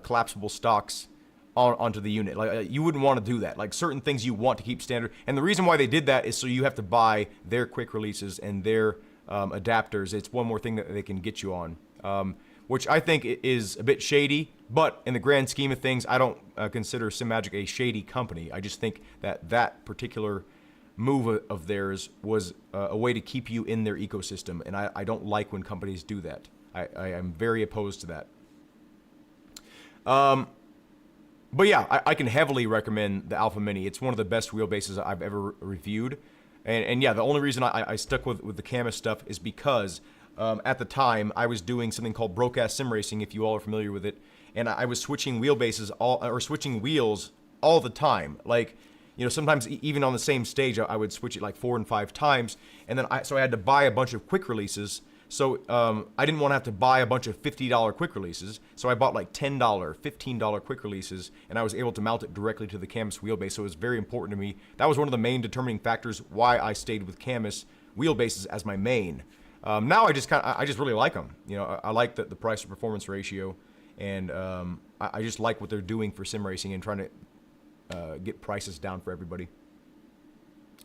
collapsible stocks onto the unit. Like you wouldn't want to do that. Like certain things you want to keep standard, and the reason why they did that is so you have to buy their quick releases and their adapters. It's one more thing that they can get you on, which I think is a bit shady. But in the grand scheme of things, I don't consider SimMagic a shady company. I just think that particular move of theirs was a way to keep you in their ecosystem, and I don't like when companies do that. I am very opposed to that. But yeah, I can heavily recommend the Alpha Mini. It's one of the best wheelbases I've ever reviewed. And yeah, the only reason I stuck with the Camus stuff is because at the time I was doing something called broadcast sim racing, if you all are familiar with it, and I was switching wheelbases switching wheels all the time. Like, you know, sometimes even on the same stage I would switch it like 4 and 5 times, and then I had to buy a bunch of quick releases. So I didn't want to have to buy a bunch of $50 quick releases, so I bought like $10, $15 quick releases, and I was able to mount it directly to the Camus wheelbase. So it was very important to me. That was one of the main determining factors why I stayed with Camus wheelbases as my main. Now I just really like them. You know, I like the price to performance ratio, and I just like what they're doing for sim racing and trying to get prices down for everybody.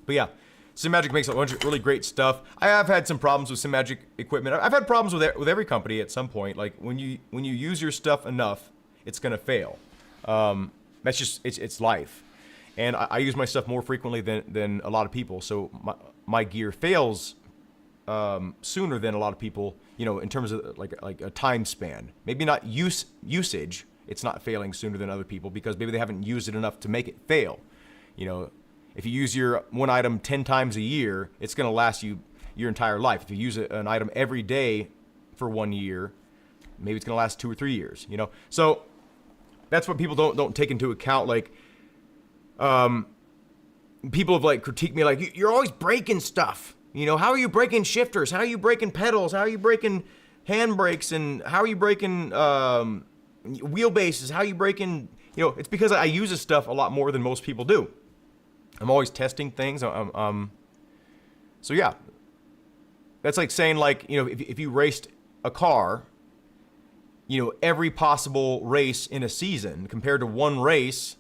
But yeah, SimMagic makes a bunch of really great stuff. I have had some problems with SimMagic equipment. I've had problems with every company at some point. Like when you use your stuff enough, it's gonna fail. That's just it's life. And I use my stuff more frequently than a lot of people, so my gear fails sooner than a lot of people. You know, in terms of like a time span. Maybe not usage. It's not failing sooner than other people because maybe they haven't used it enough to make it fail. You know, if you use your one item 10 times a year, it's going to last you your entire life. If you use an item every day for 1 year, maybe it's going to last 2 or 3 years, you know? So that's what people don't take into account. Like, people have like critiqued me like, you're always breaking stuff. You know, how are you breaking shifters? How are you breaking pedals? How are you breaking handbrakes? And how are you breaking wheelbases? How are you breaking, you know, it's because I use this stuff a lot more than most people do. I'm always testing things. So yeah, that's like saying like, you know, if you raced a car, you know, every possible race in a season compared to one race,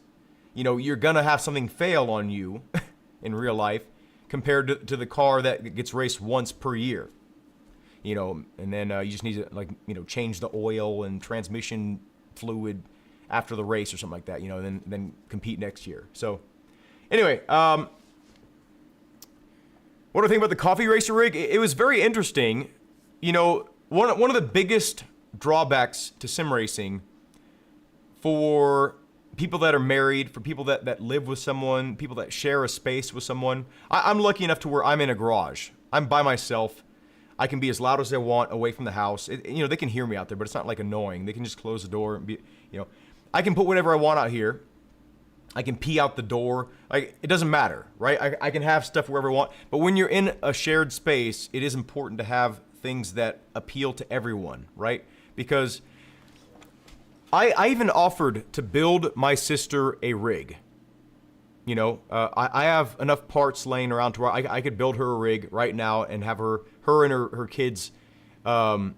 you know, you're going to have something fail on you in real life compared to the car that gets raced once per year, you know, and then you just need to like, you know, change the oil and transmission fluid after the race or something like that, you know, and then compete next year. So anyway, what do I think about the coffee racer rig? It was very interesting. You know, one of the biggest drawbacks to sim racing for people that are married, for people that live with someone, people that share a space with someone. I'm lucky enough to where I'm in a garage. I'm by myself. I can be as loud as I want away from the house. You know, they can hear me out there, but it's not like annoying. They can just close the door and be, you know, I can put whatever I want out here. I can pee out the door. Like, it doesn't matter, right? I can have stuff wherever I want. But when you're in a shared space, it is important to have things that appeal to everyone, right? Because I even offered to build my sister a rig. You know, I have enough parts laying around to where I could build her a rig right now and have her and her kids have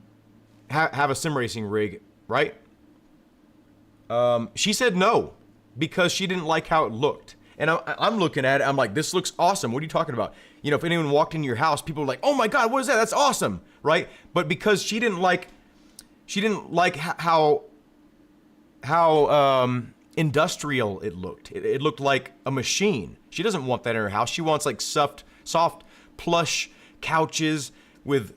a sim racing rig, right? She said no because she didn't like how it looked. And I'm looking at it, I'm like, this looks awesome. What are you talking about? You know, if anyone walked into your house, people were like, oh my God, what is that? That's awesome, right? But because she didn't like how industrial it looked. It looked like a machine. She doesn't want that in her house. She wants like soft plush couches with,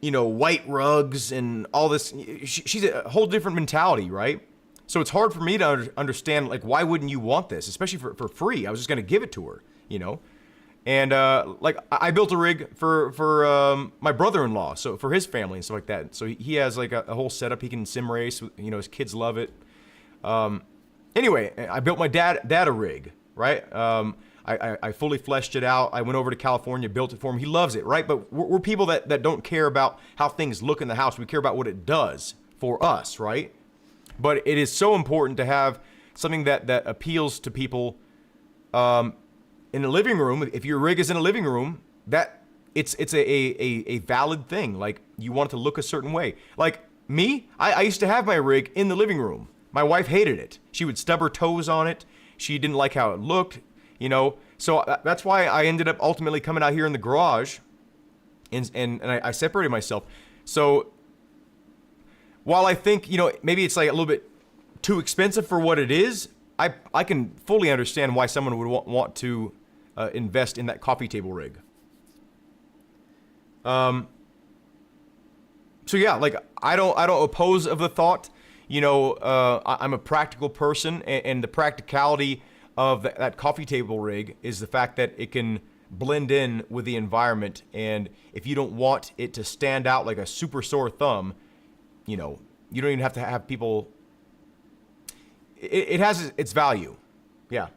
white rugs and all this. She's a whole different mentality, right? So it's hard for me to understand, like, why wouldn't you want this, especially for free? I was just going to give it to her, you know? And I built a rig for my brother-in-law, so for his family and stuff like that. So he has like a whole setup. He can sim race. You know, his kids love it. Anyway, I built my dad a rig, right? I fully fleshed it out. I went over to California, built it for him. He loves it, right? But we're people that don't care about how things look in the house. We care about what it does for us, right? But it is so important to have something that appeals to people. In a living room, if your rig is in a living room, that it's a valid thing. Like, you want it to look a certain way. Like me, I used to have my rig in the living room. My wife hated it. She would stub her toes on it. She didn't like how it looked, you know. So that's why I ended up ultimately coming out here in the garage, and I separated myself. So while I think, you know, maybe it's like a little bit too expensive for what it is, I can fully understand why someone would want to invest in that coffee table rig. So yeah, like I don't oppose of the thought. You know, I'm a practical person, and the practicality of that coffee table rig is the fact that it can blend in with the environment. And if you don't want it to stand out like a super sore thumb, you know, you don't even have to have people. It has its value, yeah.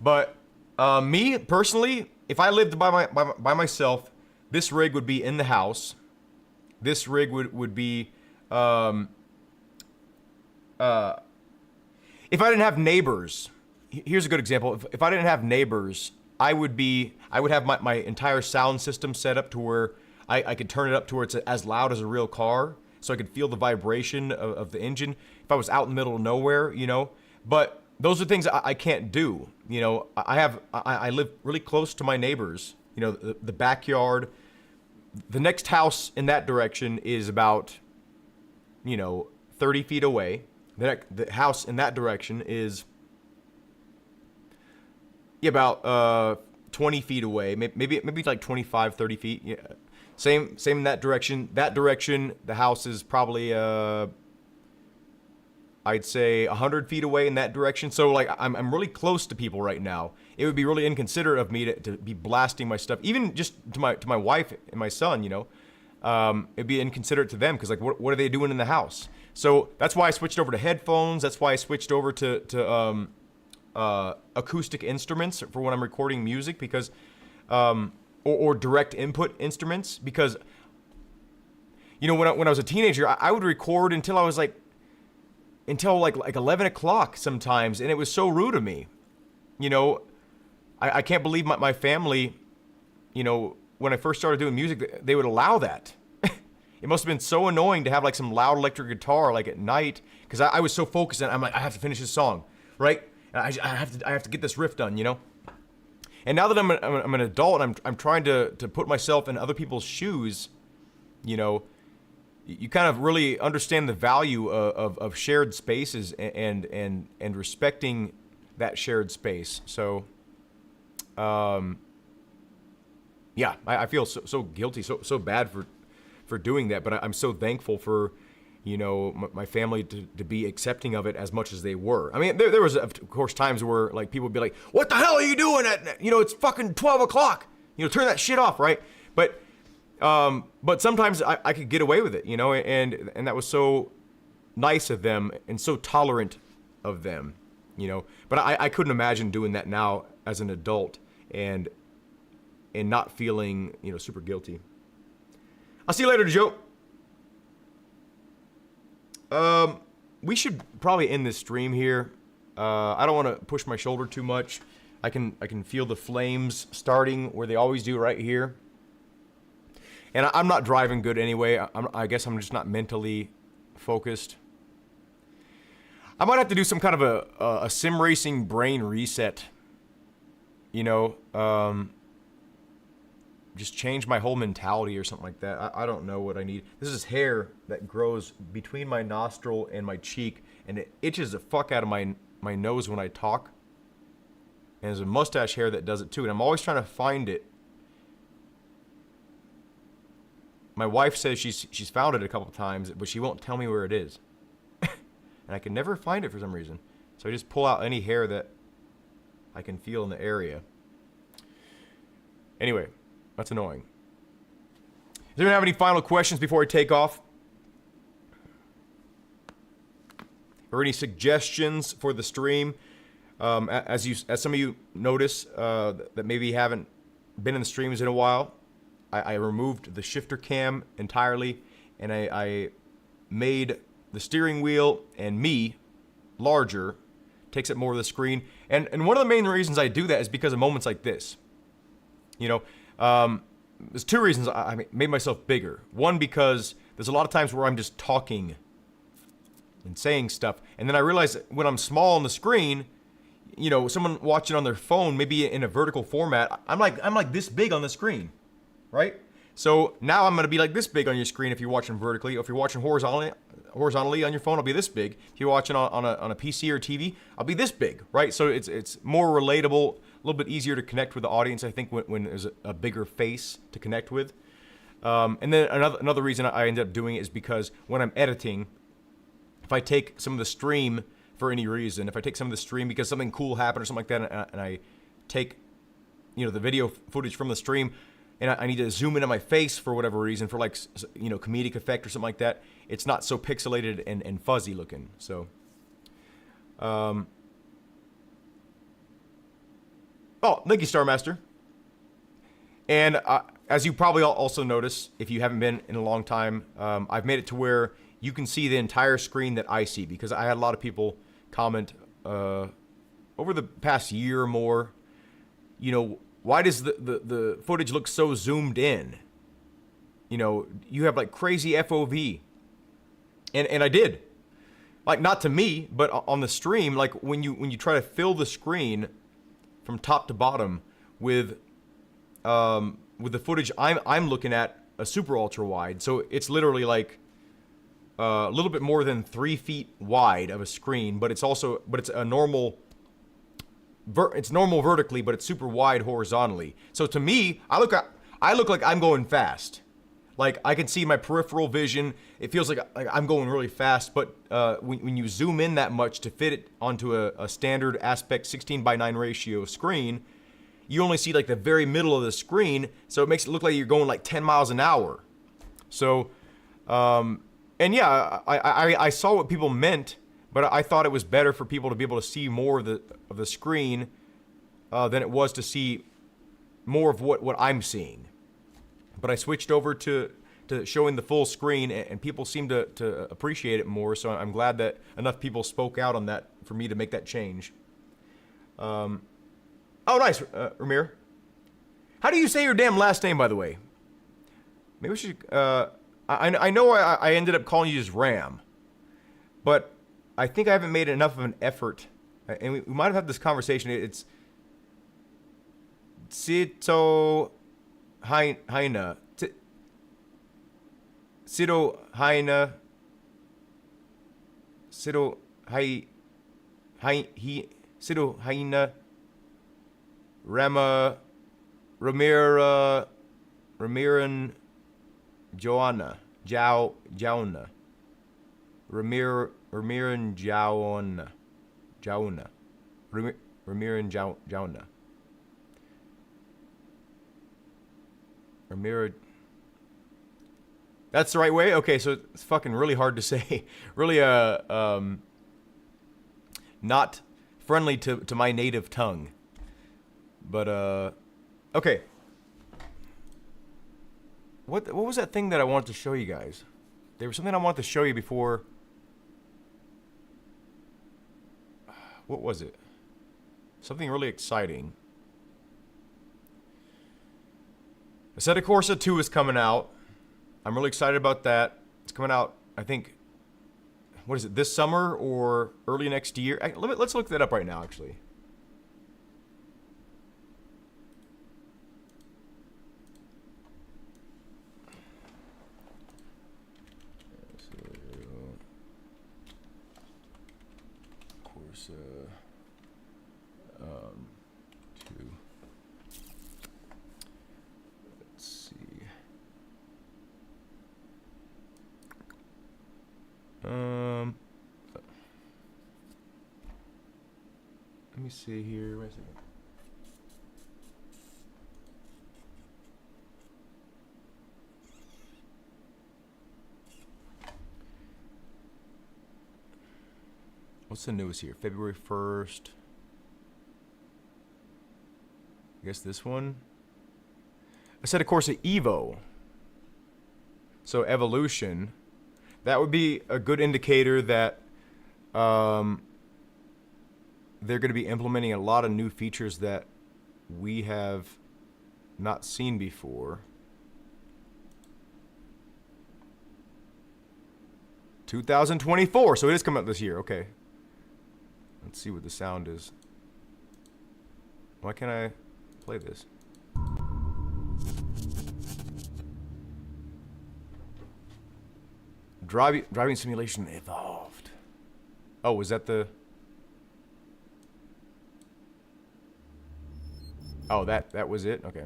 But me personally, if I lived by myself, this rig would be in the house. This rig would be if I didn't have neighbors. Here's a good example. If I didn't have neighbors, I would have my entire sound system set up to where I could turn it up to where it's as loud as a real car, so I could feel the vibration of the engine if I was out in the middle of nowhere, you know. But those are things I can't do, you know. I live really close to my neighbors, you know. The backyard, the next house in that direction is about, you know, 30 feet away. The house in that direction is about 20 feet away, maybe like 25, 30 feet. Yeah. Same in that direction. That direction, the house is probably I'd say 100 feet away in that direction. So like I'm really close to people right now. It would be really inconsiderate of me to be blasting my stuff, even just to my wife and my son, you know. It'd be inconsiderate to them because, like, what are they doing in the house? So that's why I switched over to headphones. That's why I switched over to acoustic instruments for when I'm recording music, because or direct input instruments, because, you know, when I was a teenager, I would record until 11 o'clock sometimes, and it was so rude of me. You know, I can't believe my family, you know, when I first started doing music, they would allow that. It must have been so annoying to have like some loud electric guitar like at night, because I was so focused on, I'm like, I have to finish this song, right? And I have to get this riff done, you know. And now that I'm an adult and I'm trying to put myself in other people's shoes, you know, you kind of really understand the value of shared spaces and respecting that shared space. So, yeah, I feel so guilty, so bad for doing that, but I'm so thankful for, you know, my family to be accepting of it as much as they were. I mean, there was, of course, times where, like, people would be like, what the hell are you doing you know, it's fucking 12 o'clock. You know, turn that shit off, right? But sometimes I could get away with it, you know, and that was so nice of them and so tolerant of them, you know. But I couldn't imagine doing that now as an adult and not feeling, you know, super guilty. I'll see you later, Joe. We should probably end this stream here. I don't want to push my shoulder too much. I can feel the flames starting where they always do, right here. And I'm not driving good anyway. I guess I'm just not mentally focused. I might have to do some kind of a sim racing brain reset. You know, just change my whole mentality or something like that. I don't know what I need. This is hair that grows between my nostril and my cheek, and it itches the fuck out of my nose when I talk. And there's a mustache hair that does it too, and I'm always trying to find it. My wife says she's found it a couple times, but she won't tell me where it is. And I can never find it for some reason. So I just pull out any hair that I can feel in the area. Anyway, that's annoying. Does anyone have any final questions before I take off? Or any suggestions for the stream? As some of you notice that maybe haven't been in the streams in a while, I removed the shifter cam entirely, and I made the steering wheel and me larger, takes up more of the screen. And one of the main reasons I do that is because of moments like this. You know, there's two reasons I made myself bigger. One, because there's a lot of times where I'm just talking and saying stuff, and then I realize that when I'm small on the screen, you know, someone watching on their phone, maybe in a vertical format, I'm like this big on the screen, right? So now I'm gonna be like this big on your screen if you're watching vertically, or if you're watching horizontally on your phone, I'll be this big. If you're watching on a PC or TV, I'll be this big, right? So it's more relatable, a little bit easier to connect with the audience, I think, when there's a bigger face to connect with. And then another reason I ended up doing it is because when I'm editing, if I take some of the stream for any reason, if I take some of the stream because something cool happened or something like that, and I take, you know, the video footage from the stream, and I need to zoom in on my face for whatever reason, for like, you know, comedic effect or something like that, it's not so pixelated and fuzzy looking. So, oh, thank you, Star Master. And as you probably also notice, if you haven't been in a long time, I've made it to where you can see the entire screen that I see, because I had a lot of people comment over the past year or more, you know, why does the footage look so zoomed in? You know, you have like crazy FOV. And I did. Like, not to me, but on the stream, like when you try to fill the screen from top to bottom with the footage I'm looking at, a super ultra wide. So it's literally like a little bit more than 3 feet wide of a screen, but it's a normal. It's normal vertically, but it's super wide horizontally. So to me, I look like I'm going fast. Like, I can see my peripheral vision. It feels like I'm going really fast, but when you zoom in that much to fit it onto a standard aspect 16:9 ratio screen, you only see like the very middle of the screen, so it makes it look like you're going like 10 miles an hour. So, and yeah, I saw what people meant, but I thought it was better for people to be able to see more of the screen than it was to see more of what I'm seeing. But I switched over to showing the full screen, and people seem to appreciate it more. So I'm glad that enough people spoke out on that for me to make that change. Oh, nice, Ramir. How do you say your damn last name, by the way? Maybe we should. I know I ended up calling you just Ram, but I think I haven't made enough of an effort, and we might have had this conversation. It's Sito Haina. Sito Haina. Sito Hai. Sito Haina. Ramiran Joanna. Jauna. Ramiran Jauna. Ramiran Jauna. Ramira. That's the right way? Okay, so it's fucking really hard to say. Really, not friendly to my native tongue. But, okay. What was that thing that I wanted to show you guys? There was something I wanted to show you before. What was it? Something really exciting. Assetto Corsa 2 is coming out. I'm really excited about that. It's coming out, I think, what is it, this summer or early next year? Let's look that up right now, actually. Corsa 2. Let's see. Let me see here. Wait a second. What's the newest here? February 1st. I guess this one. Assetto Corsa Evo. So Evolution. That would be a good indicator that they're going to be implementing a lot of new features that we have not seen before. 2024, so it is coming out this year. Okay. Let's see what the sound is. Why can't I play this? Driving simulation evolved. Oh, was that the... Oh, that was it? Okay.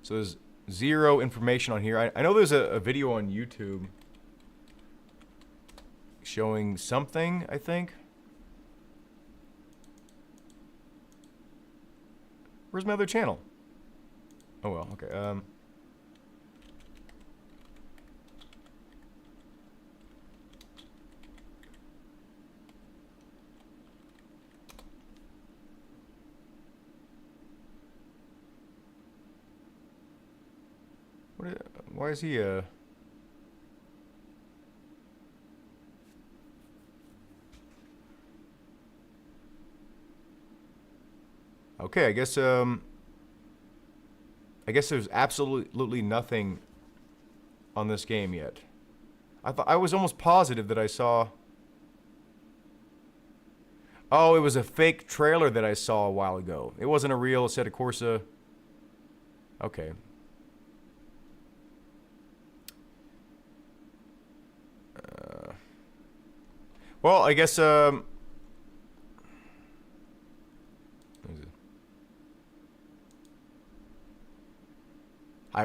So there's zero information on here. I know there's a video on YouTube showing something, I think. Where's my other channel? Oh well, okay. Why is he Okay, I guess there's absolutely nothing on this game yet. I was almost positive that I saw... Oh, it was a fake trailer that I saw a while ago. It wasn't a real Assetto Corsa. Okay. Well, I guess I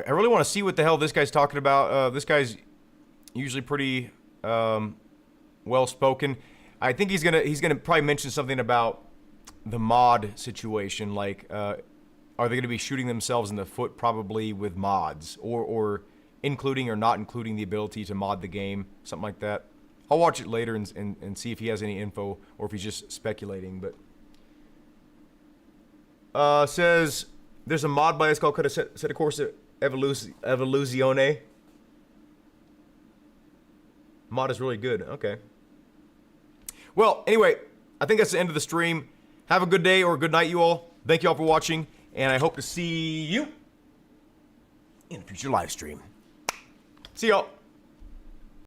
really want to see what the hell this guy's talking about. This guy's usually pretty well spoken. I think he's gonna probably mention something about the mod situation, like are they gonna be shooting themselves in the foot probably with mods, or including or not including the ability to mod the game, something like that. I'll watch it later and see if he has any info or if he's just speculating. But says there's a mod by us called Assetto Corsa Evoluzione. Mod is really good. Okay. Well, anyway, I think that's the end of the stream. Have a good day or a good night, you all. Thank you all for watching, and I hope to see you in a future live stream. See y'all.